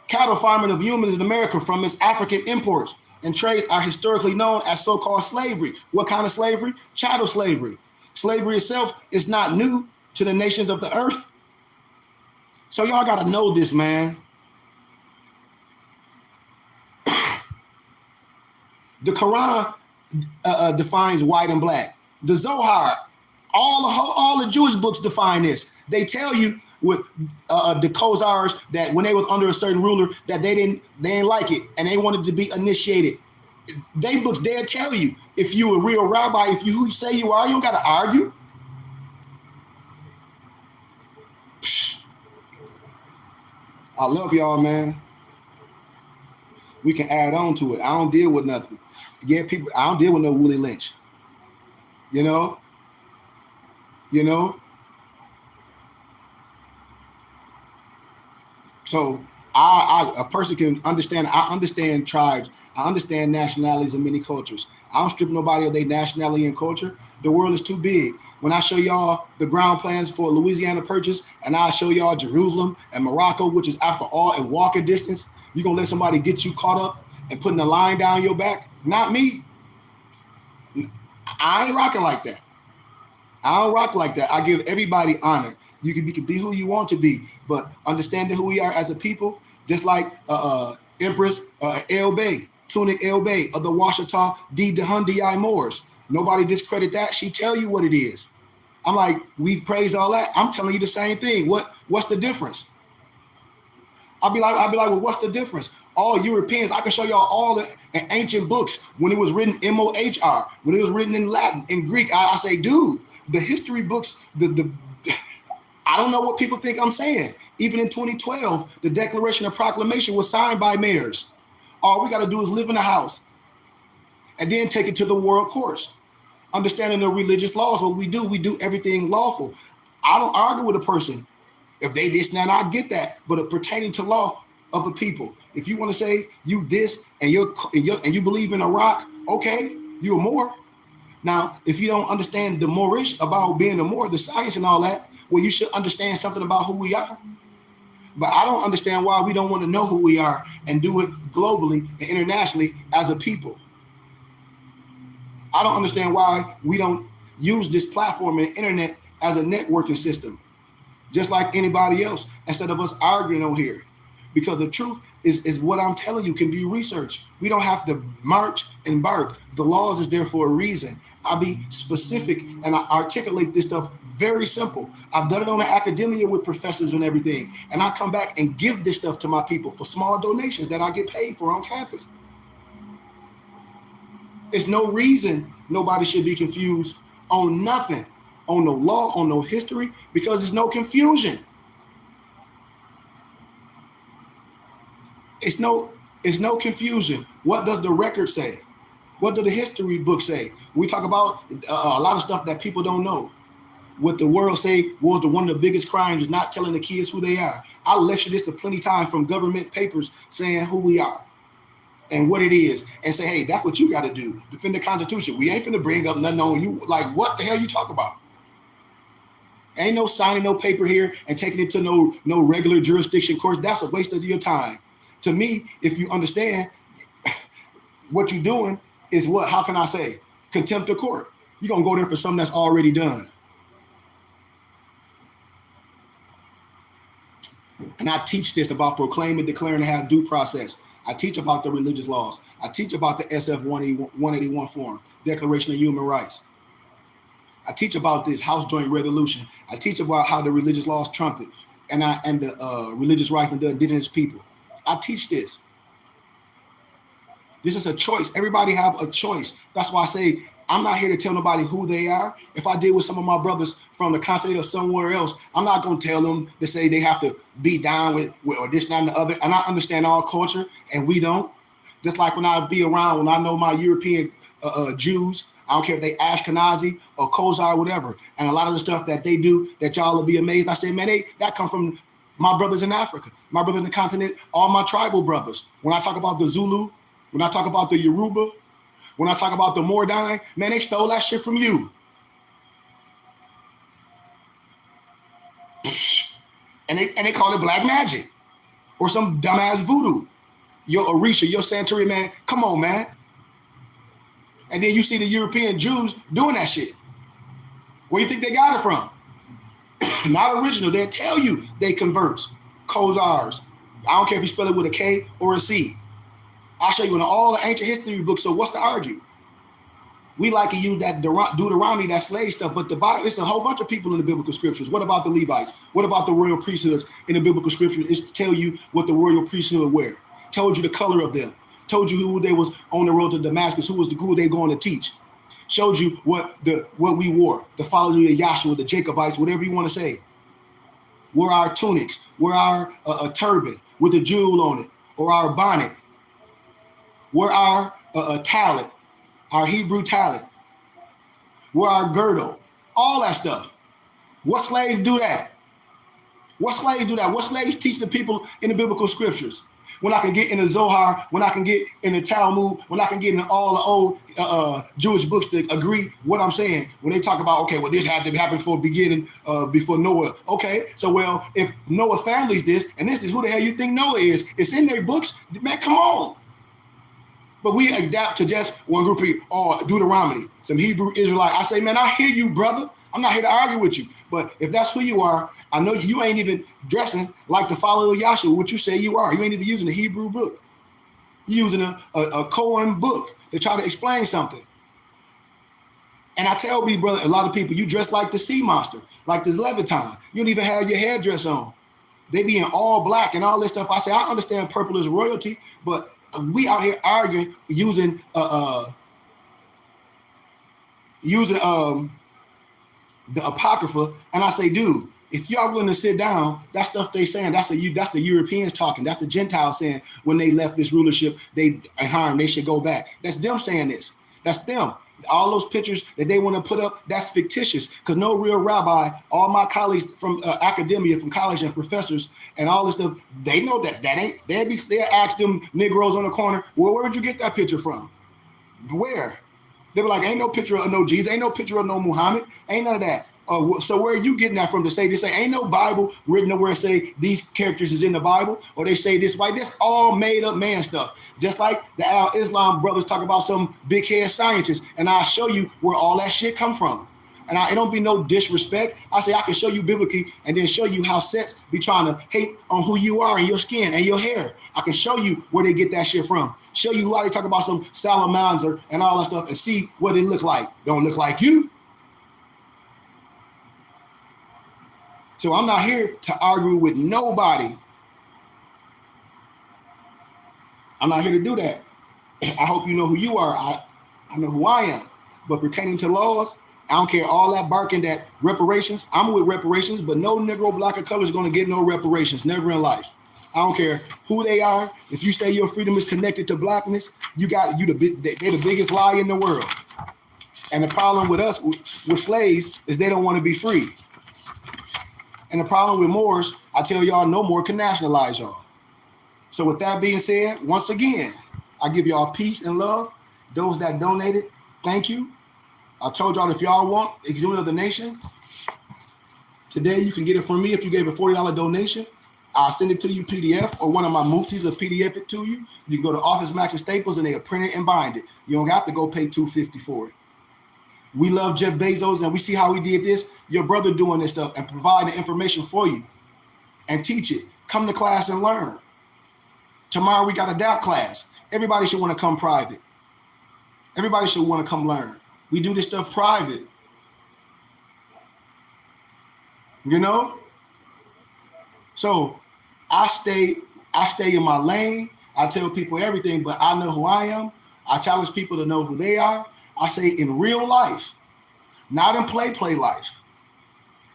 Speaker 1: Cattle farming of humans in America from its African imports and trades are historically known as so-called slavery. What kind of slavery? Chattel slavery. Slavery itself is not new to the nations of the earth. So y'all gotta know this, man. The Quran defines white and black. The Zohar, all the Jewish books define this. They tell you with the Khazars that when they was under a certain ruler that they didn't like it and they wanted to be initiated. They books, they'll tell you if you a real rabbi, if you who you say you are, you don't gotta argue. I love y'all, man. We can add on to it. I don't deal with nothing. Yeah, people, I don't deal with no Willie Lynch. You know? So a person can understand, I understand tribes, I understand nationalities and many cultures. I don't strip nobody of their nationality and culture. The world is too big. When I show y'all the ground plans for Louisiana Purchase, and I show y'all Jerusalem and Morocco, which is after all in walking distance, you gonna let somebody get you caught up and putting a line down your back? Not me. I ain't rocking like that. I don't rock like that. I give everybody honor. You can be who you want to be, but understanding who we are as a people, just like Empress El Bey, Tunic El Bey of the Washita D. Dehundi Moors. Nobody discredit that. She tell you what it is. I'm like, we praise all that. I'm telling you the same thing. What's the difference? I'll be like, well, what's the difference? All Europeans, I can show y'all all the ancient books when it was written MOHR, when it was written in Latin, in Greek. I say, dude, the history books, I don't know what people think I'm saying. Even in 2012, the Declaration of Proclamation was signed by mayors. All we got to do is live in a house and then take it to the world courts. Understanding the religious laws, what we do everything lawful. I don't argue with a person. If they this, now I get that. But pertaining to law of a people, if you want to say you this and you believe in a rock, okay, you're a Moor. Now, if you don't understand the Moorish about being a Moor, the science and all that, well, you should understand something about who we are. But I don't understand why we don't want to know who we are and do it globally and internationally as a people. I don't understand why we don't use this platform and internet as a networking system, just like anybody else, instead of us arguing on here. Because the truth is what I'm telling you can be researched. We don't have to march and bark. The laws is there for a reason. I'll be specific and I articulate this stuff very simple. I've done it on the academia with professors and everything. And I come back and give this stuff to my people for small donations that I get paid for on campus. There's no reason nobody should be confused on nothing, on no law, on no history, because there's no confusion. It's no confusion. What does the record say? What do the history books say? We talk about a lot of stuff that people don't know. What the world say was one of the biggest crimes is not telling the kids who they are. I lecture this to plenty times from government papers saying who we are and what it is, and say, hey, that's what you got to do. Defend the Constitution. We ain't finna bring up nothing on you. Like, what the hell you talk about? Ain't no signing no paper here and taking it to no regular jurisdiction course. That's a waste of your time. To me, if you understand what you're doing is what, how can I say, contempt of court. You're going to go there for something that's already done. And I teach this about proclaiming, declaring, and have due process. I teach about the religious laws. I teach about the SF 181 form, Declaration of Human Rights. I teach about this House Joint Resolution. I teach about how the religious laws trump it, and the religious rights of the indigenous people. I teach this. This is a choice. Everybody have a choice. That's why I say I'm not here to tell nobody who they are. If I deal with some of my brothers from the continent or somewhere else, I'm not going to tell them to say they have to be down with or this, that, and the other. And I understand all culture, and we don't. Just like when I be around, when I know my European Jews, I don't care if they Ashkenazi or Khazar or whatever. And a lot of the stuff that they do that y'all will be amazed. I say, man, that come from my brothers in Africa, my brothers in the continent, all my tribal brothers. When I talk about the Zulu, when I talk about the Yoruba, when I talk about the Mordine, man, they stole that shit from you. And they call it black magic or some dumbass voodoo. Your Orisha, your Santeria, man, come on, man. And then you see the European Jews doing that shit. Where do you think they got it from? Not original. They'll tell you they converts. Khazars. I don't care if you spell it with a K or a C. I'll show you in all the ancient history books, so what's to argue? We like to use that Deuteronomy, that slave stuff, but the Bible, it's a whole bunch of people in the biblical scriptures. What about the Levites? What about the royal priesthoods in the biblical scriptures? It's to tell you what the royal priesthood wear. Told you the color of them. Told you who they was on the road to Damascus, who they going to teach. Showed you what we wore, the followers of Yahshua, the Jacobites, whatever you want to say. Wear our tunics, wear our a turban with a jewel on it, or our bonnet. Wear our talent, our Hebrew talent. Wear our girdle, all that stuff. What slaves do that? What slaves do that? What slaves teach the people in the biblical scriptures? When I can get in the Zohar, when I can get in the Talmud, when I can get in all the old Jewish books to agree what I'm saying. When they talk about, okay, well, this had to happen before beginning, before Noah. Okay, so well, if Noah's family's this, and this is who the hell you think Noah is, it's in their books, man, come on. But we adapt to just one group of people, or Deuteronomy, some Hebrew Israelite. I say, man, I hear you, brother. I'm not here to argue with you. But if that's who you are, I know you ain't even dressing like the follower of Yahshua, what you say you are. You ain't even using the Hebrew book. You're using a Koran book to try to explain something. And I tell me, brother, a lot of people, you dress like the sea monster, like this Leviathan. You don't even have your hairdress on. They be in all black and all this stuff. I say, I understand purple is royalty, but we out here arguing using the Apocrypha, and I say, dude, if y'all willing to sit down, that stuff they saying, that's the Europeans talking, that's the Gentiles saying when they left this rulership, they should go back. That's them saying this. That's them. All those pictures that they want to put up, that's fictitious, because no real rabbi, all my colleagues from academia, from college and professors and all this stuff, they know that ain't, they'll ask them Negroes on the corner, well, where'd you get that picture from? Where? They were like, ain't no picture of no Jesus, ain't no picture of no Muhammad, ain't none of that. So where are you getting that from to say this? Ain't no Bible written where it say these characters is in the Bible, or they say this, right? That's all made up man stuff. Just like the Al-Islam brothers talk about some big head scientists, and I'll show you where all that shit come from. And it don't be no disrespect. I say I can show you biblically and then show you how sets be trying to hate on who you are and your skin and your hair. I can show you where they get that shit from. Show you why they talk about some salamander and all that stuff and see what it look like. Don't look like you. So I'm not here to argue with nobody. I'm not here to do that. I hope you know who you are. I know who I am. But pertaining to laws, I don't care all that barking that reparations. I'm with reparations, but no Negro, black, or color is going to get no reparations. Never in life. I don't care who they are. If you say your freedom is connected to blackness, they're the biggest lie in the world. And the problem with us, with slaves, is they don't want to be free. And the problem with Moors, I tell y'all, no more can nationalize y'all. So with that being said, once again, I give y'all peace and love. Those that donated, thank you. I told y'all if y'all want exhumed of the nation, Today, you can get it from me if you gave a $40 donation. I'll send it to you PDF, or one of my muftis will PDF it to you. You can go to Office Max and Staples and they'll print it and bind it. You don't have to go pay $250 for it. We love Jeff Bezos and we see how he did this. Your brother doing this stuff and providing information for you and teach it. Come to class and learn. Tomorrow we got a DAP class. Everybody should want to come private. Everybody should want to come learn. We do this stuff private. You know? So I stay in my lane. I tell people everything, but I know who I am. I challenge people to know who they are. I say in real life, not in play life,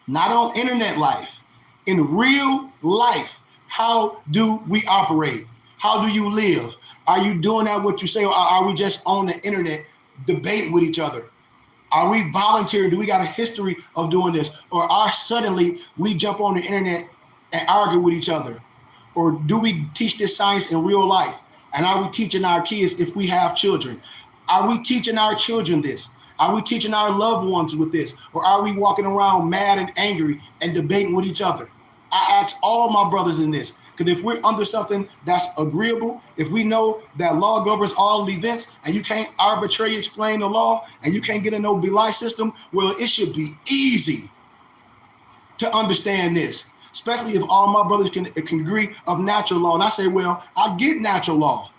Speaker 1: not on internet life, in real life, how do we operate? How do you live? Are you doing that what you say, or are we just on the internet debating with each other? Are we volunteering? Do we got a history of doing this? Or are suddenly we jump on the internet and argue with each other? Or do we teach this science in real life? And are we teaching our kids if we have children? Are we teaching our children this? Are we teaching our loved ones with this? Or are we walking around mad and angry and debating with each other? I ask all my brothers in this, because if we're under something that's agreeable, if we know that law governs all events and you can't arbitrarily explain the law and you can't get a no belie system, well, it should be easy to understand this, especially if all my brothers can agree of natural law. And I say, well, I get natural law,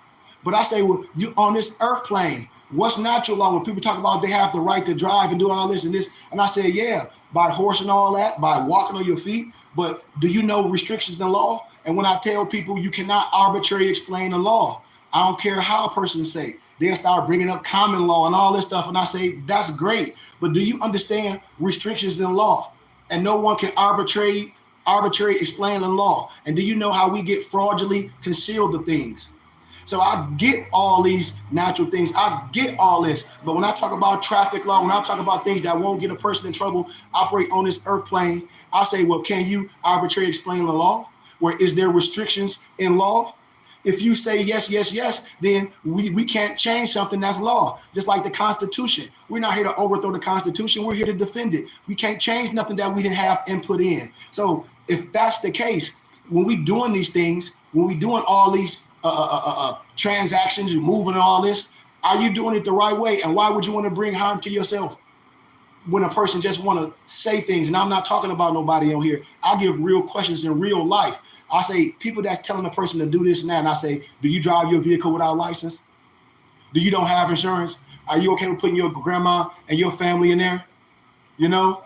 Speaker 1: but I say, well, you on this earth plane, what's natural law? When people talk about they have the right to drive and do all this and this, and I say, yeah, by horse and all that, by walking on your feet, but do you know restrictions in law? And when I tell people you cannot arbitrarily explain the law, I don't care how a person say, they'll start bringing up common law and all this stuff. And I say, that's great. But do you understand restrictions in law? And no one can arbitrarily explain the law. And do you know how we get fraudulently conceal the things? So I get all these natural things. I get all this. But when I talk about traffic law, when I talk about things that won't get a person in trouble, operate on this earth plane, I say, well, can you arbitrarily explain the law? Where is there restrictions in law? If you say yes, yes, yes, then we can't change something that's law. Just like the Constitution. We're not here to overthrow the Constitution. We're here to defend it. We can't change nothing that we didn't have input in. So if that's the case, when we doing these things, when we doing all these transactions and moving and all this, are you doing it the right way? And why would you want to bring harm to yourself when a person just want to say things? And I'm not talking about nobody on here. I give real questions in real life. I say, people that's telling a person to do this and that, and I say, do you drive your vehicle without license? Do you don't have insurance? Are you okay with putting your grandma and your family in there? You know?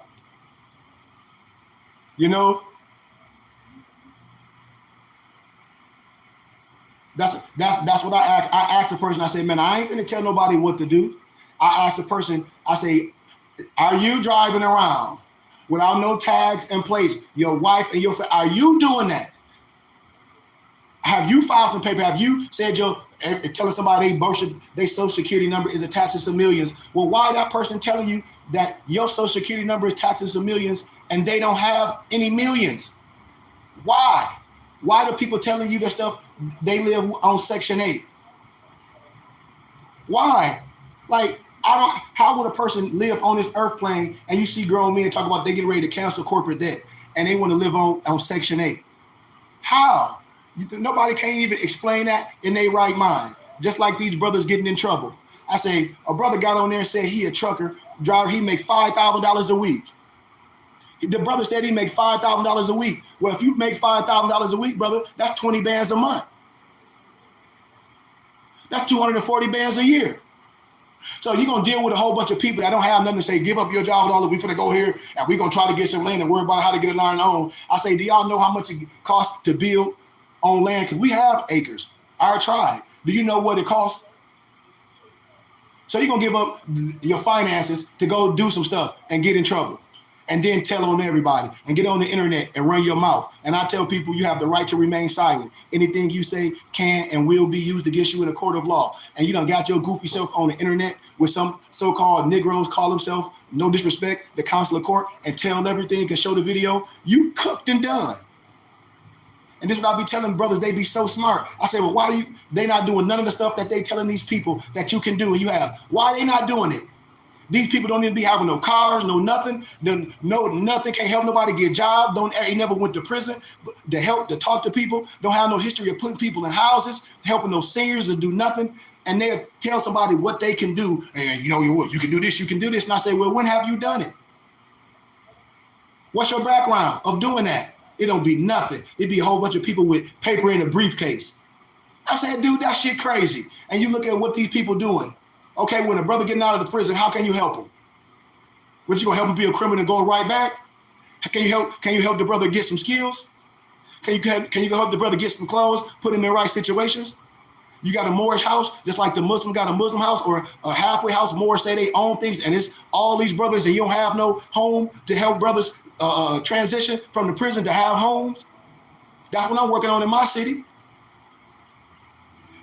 Speaker 1: That's what I ask. I ask the person, I say, man, I ain't gonna tell nobody what to do. I ask the person, I say, are you driving around without no tags and plates? Your wife and are you doing that? Have you filed some paper? Have you said telling somebody their social security number is attached to some millions? Well, why that person telling you that your social security number is attached to some millions and they don't have any millions? Why? Why do people telling you that stuff? They live on Section 8. Why? Like, how would a person live on this earth plane and you see grown men talk about they getting ready to cancel corporate debt and they want to live on Section 8? How? Nobody can't even explain that in their right mind. Just like these brothers getting in trouble. I say, a brother got on there and said he a trucker driver, he make $5,000 a week. The brother said he make $5,000 a week. Well, if you make $5,000 a week, brother, that's 20 bands a month. That's 240 bands a year. So you're going to deal with a whole bunch of people that don't have nothing to say, give up your job and all that. We finna go here and we're going to try to get some land and worry about how to get it on our own. I say, do y'all know how much it costs to build on land? Because we have acres, our tribe. Do you know what it costs? So you're going to give up your finances to go do some stuff and get in trouble. And then tell on everybody and get on the internet and run your mouth. And I tell people you have the right to remain silent. Anything you say can and will be used against you in a court of law. And you done got your goofy self on the internet with some so-called Negroes call themselves, no disrespect, the council of court, and tell everything and show the video. You cooked and done. And this is what I be telling brothers, they be so smart. I say, well, why they not doing none of the stuff that they telling these people that you can do and you have? Why they not doing it? These people don't even be having no cars, no nothing. No nothing. Can't help nobody get jobs. He never went to prison to talk to people. Don't have no history of putting people in houses, helping those seniors to do nothing. And they'll tell somebody what they can do. And you can do this, you can do this. And I say, well, when have you done it? What's your background of doing that? It don't be nothing. It'd be a whole bunch of people with paper in a briefcase. I said, dude, that shit crazy. And you look at what these people doing. Okay, when a brother getting out of the prison, how can you help him? What, you gonna help him be a criminal and go right back? Can you help the brother get some skills? Can you help the brother get some clothes, put him in the right situations? You got a Moorish house, just like the Muslim got a Muslim house or a halfway house. Moors say they own things, and it's all these brothers, and you don't have no home to help brothers transition from the prison to have homes. That's what I'm working on in my city.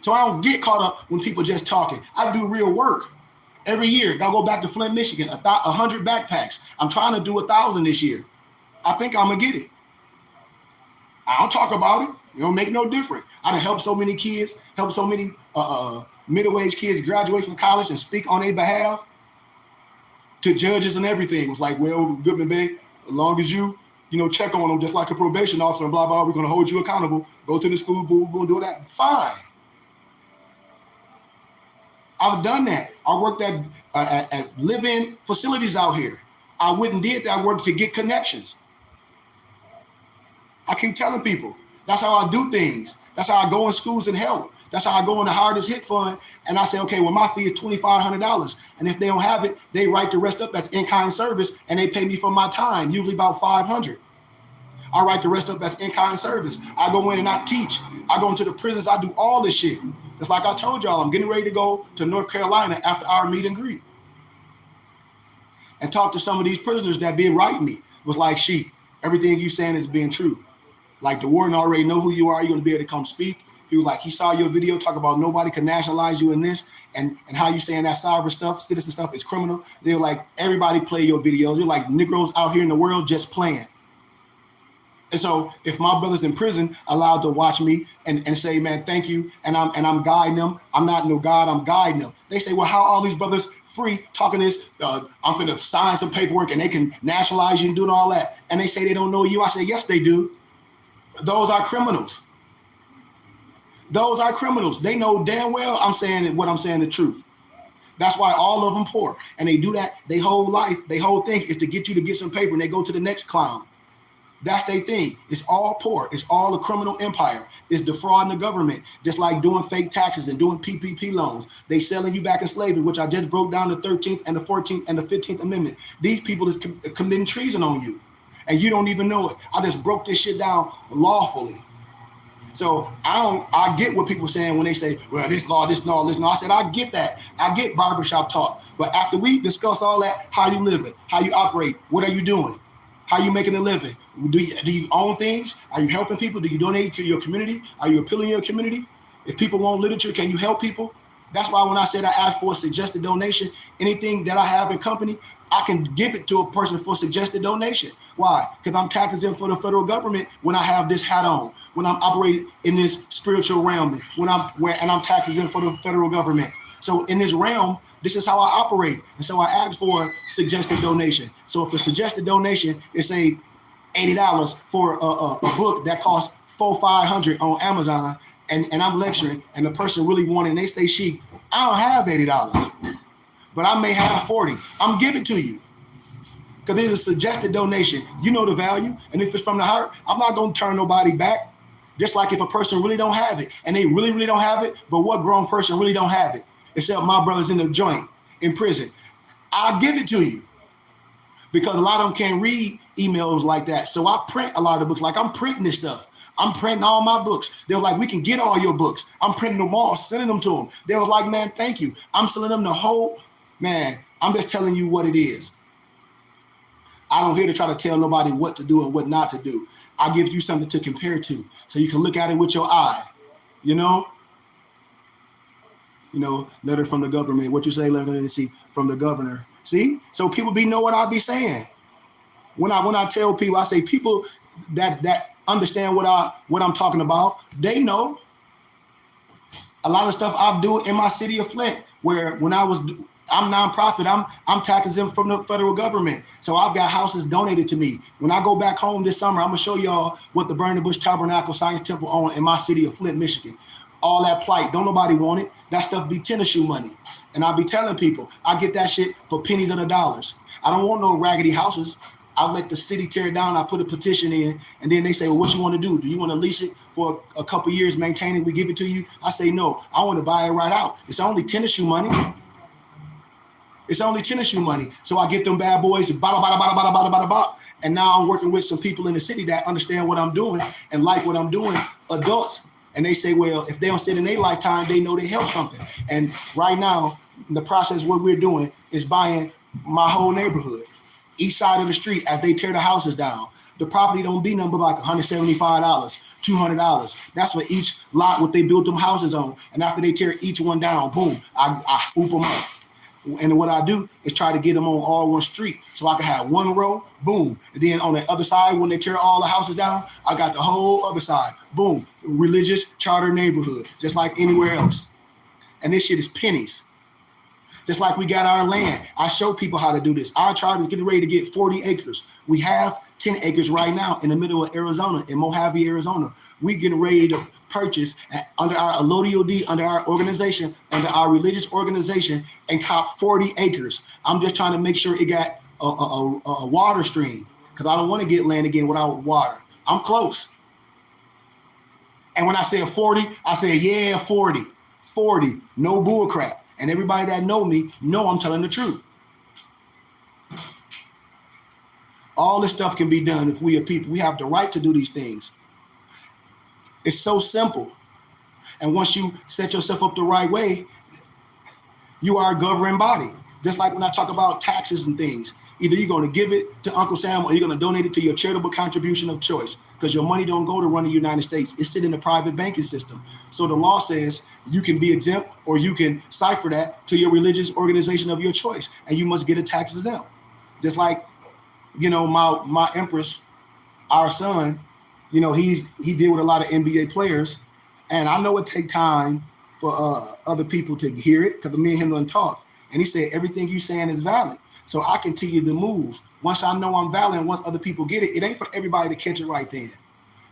Speaker 1: So I don't get caught up when people just talking. I do real work. Every year, I go back to Flint, Michigan, 100 backpacks. I'm trying to do 1,000 this year. I think I'm going to get it. I don't talk about it. It don't make no difference. I done helped so many kids, helped so many middle-aged kids graduate from college and speak on their behalf to judges and everything. It was like, well, Goodman Bay, as long as you check on them just like a probation officer and blah, blah, we're going to hold you accountable. Go to the school, boom, boom, do that. Fine. I've done that. I worked at live-in facilities out here. I went and did that work to get connections. I keep telling people, that's how I do things. That's how I go in schools and help. That's how I go in the hardest hit fund. And I say, okay, well, my fee is $2,500. And if they don't have it, they write the rest up as in-kind service and they pay me for my time, usually about $500. I write the rest up as in-kind service. I go in and I teach. I go into the prisons. I do all this shit. It's like I told y'all, I'm getting ready to go to North Carolina after our meet and greet and talk to some of these prisoners that been writing me. It was like, Sheik, everything you saying is being true. Like the warden already know who you are. You're going to be able to come speak. He was like, he saw your video talk about nobody can nationalize you in this and how you saying that cyber stuff, citizen stuff is criminal. They're like, everybody play your videos. You're like Negroes out here in the world just playing. And so if my brother's in prison allowed to watch me and say, man, thank you, and I'm guiding them, I'm not no God, I'm guiding them. They say, well, how all these brothers free talking this, I'm going to sign some paperwork and they can nationalize you and doing all that. And they say they don't know you. I say, yes, they do. Those are criminals. Those are criminals. They know damn well I'm saying what I'm saying the truth. That's why all of them poor. And they do that, their whole life, their whole thing is to get you to get some paper and they go to the next clown. That's their thing. It's all poor. It's all a criminal empire. It's defrauding the government, just like doing fake taxes and doing PPP loans. They selling you back in slavery, which I just broke down the 13th and the 14th and the 15th Amendment. These people is committing treason on you, and you don't even know it. I just broke this shit down lawfully. So I get what people are saying when they say, well, this law, this law, this law. I said, I get that. I get barbershop talk. But after we discuss all that, how you living, how you operate, what are you doing? How you making a living? Do you own things? Are you helping people? Do you donate to your community? Are you appealing to your community? If people want literature, can you help people? That's why when I said I asked for a suggested donation, anything that I have in company, I can give it to a person for suggested donation. Why? Because I'm tax exempt for the federal government when I have this hat on, when I'm operating in this spiritual realm, and I'm tax exempt for the federal government. So in this realm, this is how I operate. And so I asked for a suggested donation. So if the suggested donation is, say, $80 for a book that costs $400-500 on Amazon, and I'm lecturing, and the person really wanted, and they say, Sheik, I don't have $80, but I may have 40. I'm giving to you. Because there's a suggested donation. You know the value. And if it's from the heart, I'm not going to turn nobody back. Just like if a person really don't have it, and they really, really don't have it, but what grown person really don't have it? Except my brother's in the joint, in prison. I'll give it to you. Because a lot of them can't read emails like that. So I print a lot of the books. Like I'm printing this stuff. I'm printing all my books. They were like, we can get all your books. I'm printing them all, sending them to them. They were like, man, thank you. I'm sending them the whole, man, I'm just telling you what it is. I don't here to try to tell nobody what to do and what not to do. I give you something to compare to so you can look at it with your eye, you know? Letter from the government. What you say, letter see from the governor. See? So people know what I be saying. When I tell people, I say people that understand what I'm talking about, they know. A lot of stuff I do in my city of Flint, where when I was I'm nonprofit. I'm tax exempt from the federal government. So I've got houses donated to me. When I go back home this summer, I'm gonna show y'all what the Burning Bush Tabernacle Science Temple own in my city of Flint, Michigan. All that plight, don't nobody want it. That stuff be tennis shoe money. And I be telling people, I get that shit for pennies of the dollars. I don't want no raggedy houses. I let the city tear it down. I put a petition in, and then they say, well, what you want to do? Do you want to lease it for a couple years, maintain it, we give it to you? I say, no, I want to buy it right out. It's only tennis shoe money. It's only tennis shoe money. So I get them bad boys, bada, bada, bada, bada, bada, bada, bada. And now I'm working with some people in the city that understand what I'm doing and like what I'm doing, adults. And they say, well, if they don't sit in their lifetime, they know they help something. And right now, the process, what we're doing is buying my whole neighborhood, east side of the street, as they tear the houses down. The property don't be number like $175, $200. That's for each lot what they built them houses on. And after they tear each one down, boom, I swoop them up. And what I do is try to get them on all one street so I can have one row, boom. And then on the other side, when they tear all the houses down, I got the whole other side, boom, religious charter neighborhood, just like anywhere else. And this shit is pennies. Just like we got our land. I show people how to do this. Our tribe is getting ready to get 40 acres. We have 10 acres right now in the middle of Arizona, in Mojave, Arizona. We getting ready to purchase under our allodial under our organization, under our religious organization, and cop 40 acres. I'm just trying to make sure it got a water stream, because I don't want to get land again without water. I'm close. And when I say 40, I say, yeah, 40. 40, no bull crap. And everybody that know me know I'm telling the truth. All this stuff can be done if we are people. We have the right to do these things. It's so simple. And once you set yourself up the right way, you are a governing body. Just like when I talk about taxes and things. Either you're going to give it to Uncle Sam or you're going to donate it to your charitable contribution of choice, because your money don't go to run the United States. It's sitting in the private banking system. So the law says you can be exempt or you can cipher that to your religious organization of your choice, and you must get a tax exempt. Just like, you know, my empress, our son, you know, he deal with a lot of NBA players, and I know it take time for other people to hear it, because me and him don't talk. And he said, everything you saying is valid. So I continue to move. Once I know I'm valid and once other people get it, it ain't for everybody to catch it right then.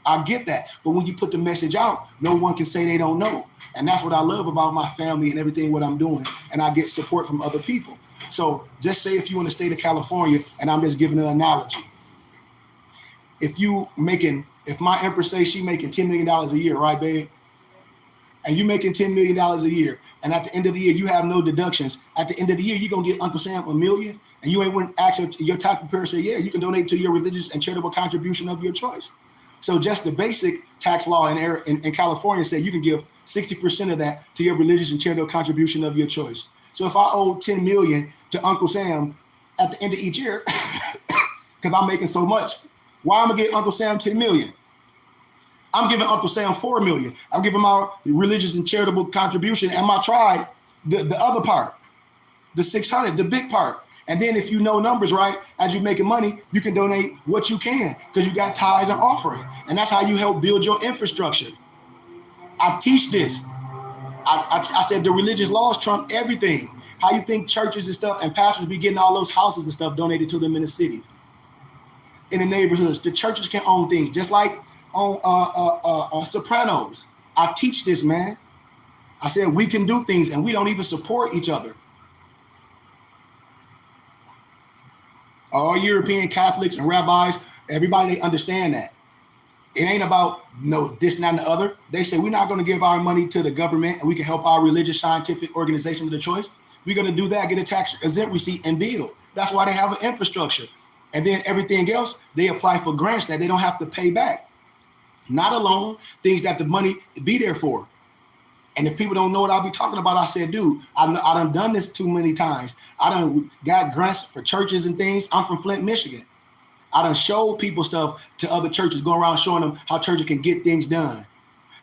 Speaker 1: I get that. But when you put the message out, no one can say they don't know. And that's what I love about my family and everything what I'm doing. And I get support from other people. So just say if you're in the state of California, and I'm just giving an analogy. If my empress says she making $10 million a year, right, babe? And you making $10 million a year, and at the end of the year, you have no deductions. At the end of the year, you're going to get Uncle Sam $1 million, and you ain't went actually, your tax preparer say, yeah, you can donate to your religious and charitable contribution of your choice. So just the basic tax law in California said you can give 60% of that to your religious and charitable contribution of your choice. So if I owe $10 million to Uncle Sam at the end of each year, because I'm making so much, why am I going to get Uncle Sam $10 million? I'm giving Uncle Sam $4 million. I'm giving my religious and charitable contribution and my tribe the other part, the 600, the big part. And then if you know numbers right, as you're making money, you can donate what you can, because you got tithes and offering. And that's how you help build your infrastructure. I teach this. I said the religious laws trump everything. How you think churches and stuff and pastors be getting all those houses and stuff donated to them in the city, in the neighborhoods? The churches can own things, just like on Sopranos. I teach this, man. I said we can do things, and we don't even support each other. All European Catholics and rabbis, everybody, they understand that. It ain't about no this, not, and the other. They say we're not going to give our money to the government and we can help our religious scientific organization of the choice. We're going to do that, get a tax exempt receipt and build. That's why they have an infrastructure. And then everything else, they apply for grants that they don't have to pay back. Not a loan, things that the money be there for. And if people don't know what I'll be talking about, I said, dude, I done this too many times. I done got grants for churches and things. I'm from Flint, Michigan. I done showed people stuff to other churches, going around showing them how churches can get things done.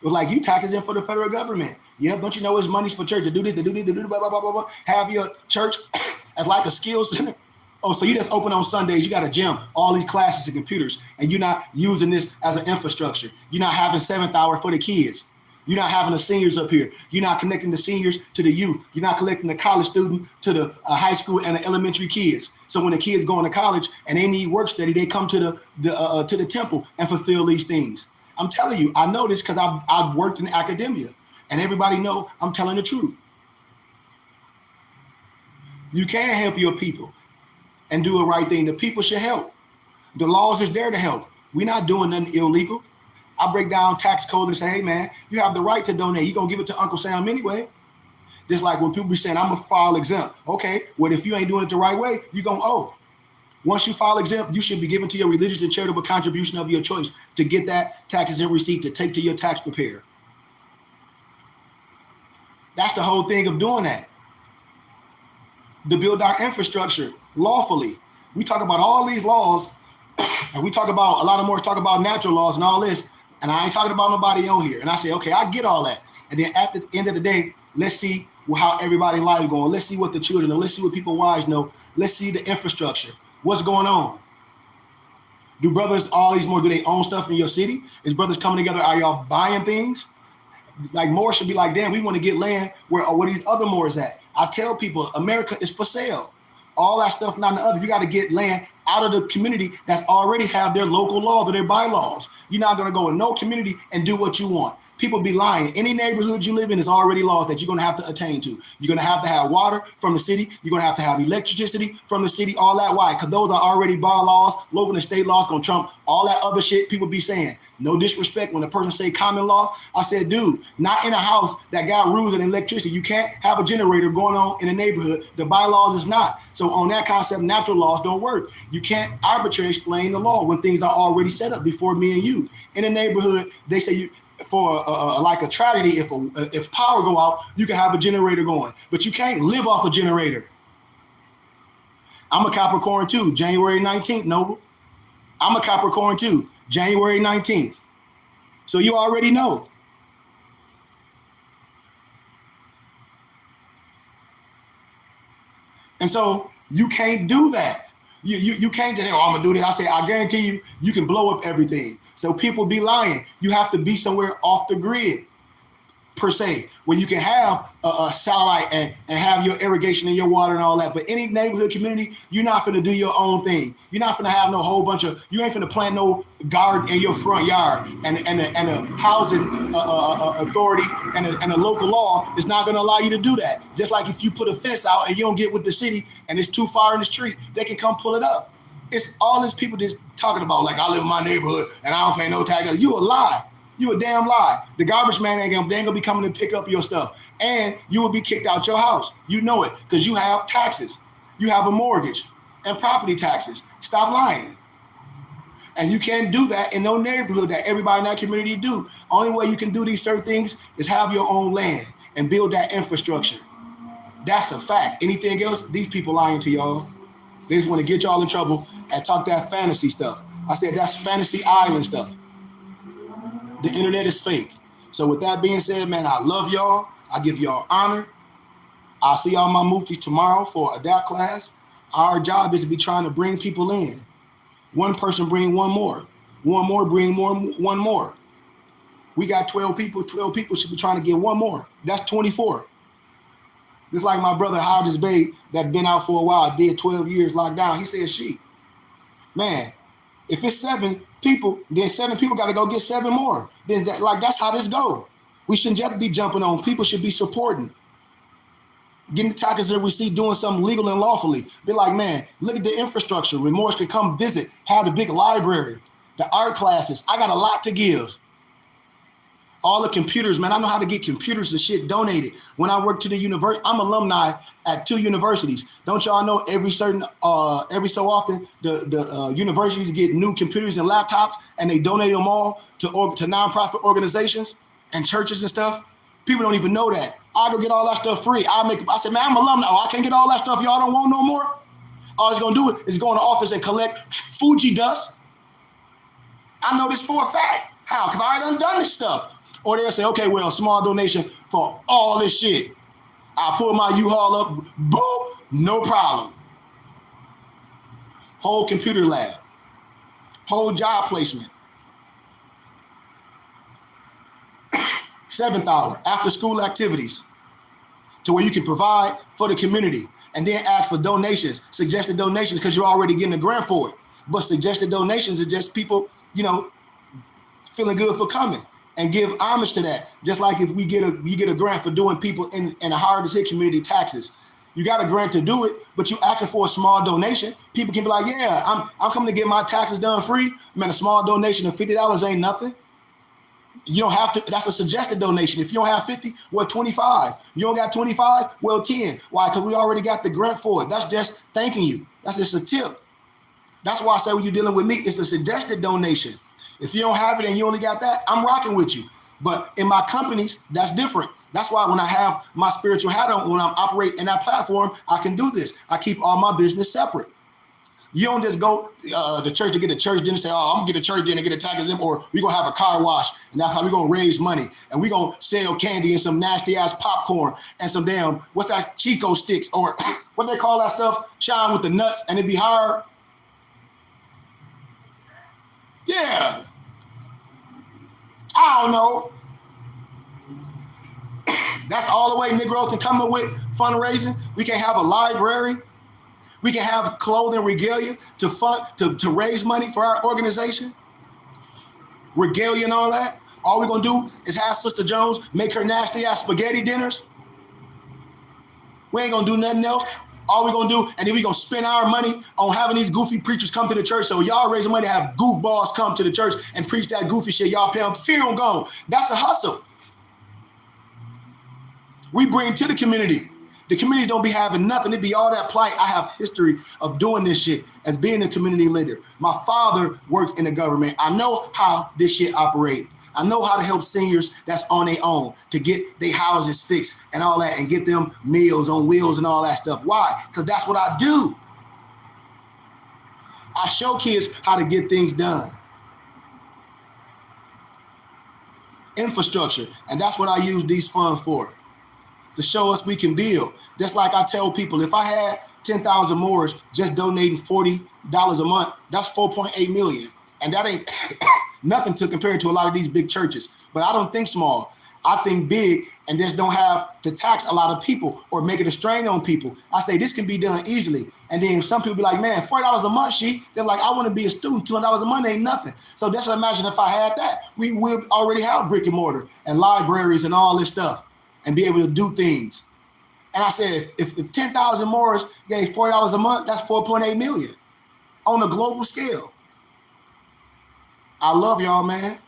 Speaker 1: It was like, you taxes in for the federal government. Yeah, don't you know it's money's for church to do this, to do this, to do this, blah, blah, blah, blah, blah. Have your church as like a skills center. Oh, so you just open on Sundays, you got a gym, all these classes and computers, and you're not using this as an infrastructure. You're not having 7th hour for the kids. You're not having the seniors up here. You're not connecting the seniors to the youth. You're not connecting the college student to the high school and the elementary kids. So when the kids go into college and they need work study, they come to the temple and fulfill these things. I'm telling you, I know this because I've worked in academia, and everybody know I'm telling the truth. You can help your people and do the right thing. The people should help. The laws is there to help. We're not doing nothing illegal. I break down tax code and say, hey, man, you have the right to donate. You're going to give it to Uncle Sam anyway. Just like when people be saying, I'm going to file exempt. Okay, well, if you ain't doing it the right way, you're going to owe. Once you file exempt, you should be given to your religious and charitable contribution of your choice to get that tax exempt receipt to take to your tax preparer. That's the whole thing of doing that. To build our infrastructure lawfully. We talk about all these laws, and we talk about, a lot of more talk about natural laws and all this, and I ain't talking about nobody on here. And I say, okay, I get all that. And then at the end of the day, let's see how everybody's life going. Let's see what the children know. Let's see what people wise know. Let's see the infrastructure. What's going on? Do brothers, all these more, do they own stuff in your city? Is brothers coming together? Are y'all buying things? Like more should be like, damn, we want to get land where these other more is at. I tell people, America is for sale. All that stuff, not the other. You got to get land out of the community that's already have their local laws or their bylaws. You're not going to go in no community and do what you want. People be lying. Any neighborhood you live in is already laws that you're going to have to attain to. You're going to have water from the city. You're going to have electricity from the city, all that. Why? Because those are already bylaws. Local and state laws going to trump all that other shit people be saying. No disrespect when a person say common law. I said, dude, not in a house that got rules and electricity. You can't have a generator going on in a neighborhood. The bylaws is not. So on that concept, natural laws don't work. You can't arbitrarily explain the law when things are already set up before me and you. In a neighborhood, they say you for like a tragedy, if power go out, you can have a generator going, but you can't live off a generator. I'm a Capricorn too, January 19th, Noble. I'm a Capricorn too, January 19th. So you already know. And so you can't do that. You can't just say, oh, I'm gonna do this. I say, I guarantee you, you can blow up everything. So people be lying. You have to be somewhere off the grid, per se, where you can have a satellite and have your irrigation and your water and all that. But any neighborhood community, you're not finna do your own thing. You're not finna have no whole bunch of, you ain't finna plant no garden in your front yard, and the housing authority and a local law is not gonna allow you to do that. Just like if you put a fence out and you don't get with the city and it's too far in the street, they can come pull it up. It's all these people just talking about, like, I live in my neighborhood and I don't pay no tax. You a lie. You a damn lie. The garbage man ain't gonna be coming to pick up your stuff. And you will be kicked out your house. You know it, because you have taxes. You have a mortgage and property taxes. Stop lying. And you can't do that in no neighborhood that everybody in that community do. Only way you can do these certain things is have your own land and build that infrastructure. That's a fact. Anything else, these people lying to y'all. They just want to get y'all in trouble and talk that fantasy stuff. I said that's fantasy island stuff. The internet is fake. So with that being said, man, I love y'all. I give y'all honor. I'll see y'all my muftis tomorrow for adapt class. Our job is to be trying to bring people in. One person bring one more. One more bring one more. We got 12 people. 12 people should be trying to get one more. That's 24. Just like my brother Hodges Bay that been out for a while, did 12 years locked down. He said, shit, man, if it's 7 people, then 7 people got to go get 7 more. Then that's how this go. We shouldn't just be jumping on. People should be supporting. Getting the taxes that we see doing something legal and lawfully. Be like, man, look at the infrastructure. Remorse can come visit, have the big library, the art classes. I got a lot to give. All the computers, man, I know how to get computers and shit donated. When I work to the university, I'm alumni at 2 universities. Don't y'all know every so often the universities get new computers and laptops and they donate them all to nonprofit organizations and churches and stuff? People don't even know that. I go get all that stuff free. I said, man, I'm alumni. Oh, I can't get all that stuff. Y'all don't want no more? All it's gonna do is go in the office and collect Fuji dust. I know this for a fact. How? Because I already done this stuff. Or they'll say, okay, well, small donation for all this shit. I'll pull my U-Haul up, boom, no problem. Whole computer lab, whole job placement. Seventh hour, after school activities, to where you can provide for the community and then ask for donations, suggested donations, because you're already getting a grant for it. But suggested donations are just people, feeling good for coming, and give homage to that. Just like if you get a grant for doing people in the hardest hit community taxes. You got a grant to do it, but you asking for a small donation. People can be like, yeah, I'm coming to get my taxes done free. Man, a small donation of $50 ain't nothing. You don't have to, that's a suggested donation. If you don't have 50, well, 25. You don't got 25, well, 10. Why? Because we already got the grant for it. That's just thanking you. That's just a tip. That's why I say when you're dealing with me, it's a suggested donation. If you don't have it and you only got that, I'm rocking with you. But in my companies, that's different. That's why when I have my spiritual hat on, when I'm operating in that platform, I can do this. I keep all my business separate. You don't just go to church to get a church dinner and say, oh, I'm going to get a church dinner and get a tax exempt, or we're going to have a car wash, and that's how we're going to raise money. And we're going to sell candy and some nasty-ass popcorn and some damn, what's that, Chico sticks, or what they call that stuff, shine with the nuts, and it be hard. Yeah. I don't know. That's all the way Negro can come up with fundraising. We can have a library. We can have clothing regalia to fund to raise money for our organization. Regalia and all that. All we're gonna do is have Sister Jones make her nasty ass spaghetti dinners. We ain't gonna do nothing else. All we're gonna do, and then we're gonna spend our money on having these goofy preachers come to the church. So y'all raise money to have goofballs come to the church and preach that goofy shit. Y'all pay them funeral gone. That's a hustle. We bring to the community. The community don't be having nothing. It be all that plight. I have history of doing this shit as being a community leader. My father worked in the government. I know how this shit operate. I know how to help seniors that's on their own to get their houses fixed and all that and get them meals on wheels and all that stuff. Why? Because that's what I do. I show kids how to get things done. Infrastructure. And that's what I use these funds for. To show us we can build. Just like I tell people, if I had 10,000 more just donating $40 a month, that's 4.8 million. And that ain't nothing to compare to a lot of these big churches. But I don't think small. I think big, and just don't have to tax a lot of people or make it a strain on people. I say this can be done easily. And then some people be like, man, $40 a month, they're like, I want to be a student. $200 a month ain't nothing. So just imagine if I had that. We would already have brick and mortar and libraries and all this stuff, and be able to do things. And I said, if 10,000 more gave $40 a month, that's 4.8 million on a global scale. I love y'all, man.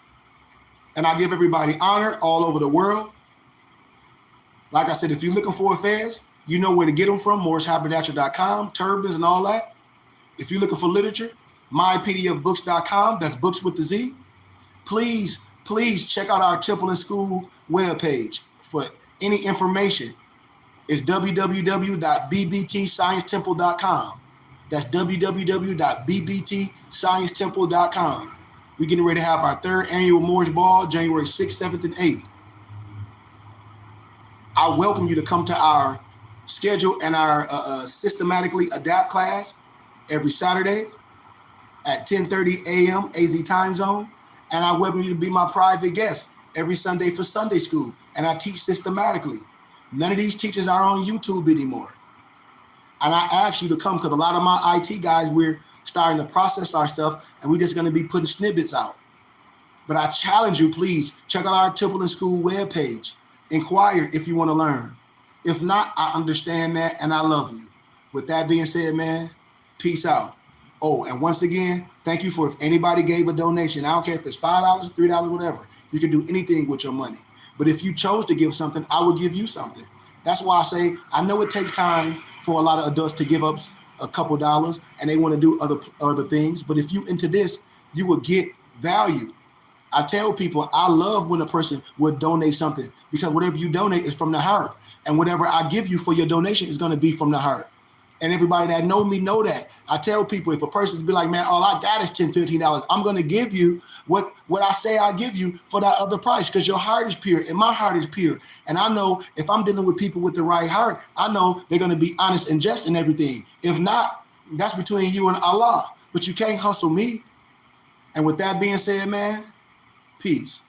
Speaker 1: And I give everybody honor all over the world. Like I said, if you're looking for affairs, you know where to get them from, morrishaberdasher.com, turbans and all that. If you're looking for literature, mypdfbooks.com, that's books with the Z. Please check out our Temple and School webpage. For any information, is www.bbtsciencetemple.com. That's www.bbtsciencetemple.com. We're getting ready to have our third annual Morris Ball, January 6th, 7th, and 8th. I welcome you to come to our schedule and our systematically adapt class every Saturday at 10:30 a.m. AZ time zone. And I welcome you to be my private guest every Sunday for Sunday school. And I teach systematically. None of these teachers are on YouTube anymore. And I ask you to come because a lot of my IT guys, we're starting to process our stuff, and we're just going to be putting snippets out. But I challenge you, please, check out our Temple and School webpage. Inquire if you want to learn. If not, I understand that, and I love you. With that being said, man, peace out. Oh, and once again, thank you for if anybody gave a donation. I don't care if it's $5, $3, whatever. You can do anything with your money. But if you chose to give something, I will give you something. That's why I say, I know it takes time for a lot of adults to give up a couple dollars and they want to do other things. But if you into this, you will get value. I tell people, I love when a person would donate something because whatever you donate is from the heart. And whatever I give you for your donation is going to be from the heart. And everybody that know me know that. I tell people, if a person be like, man, all I got is $10, $15, I'm going to give you what I say I give you for that other price because your heart is pure and my heart is pure. And I know if I'm dealing with people with the right heart, I know they're going to be honest and just in everything. If not, that's between you and Allah. But you can't hustle me. And with that being said, man, peace.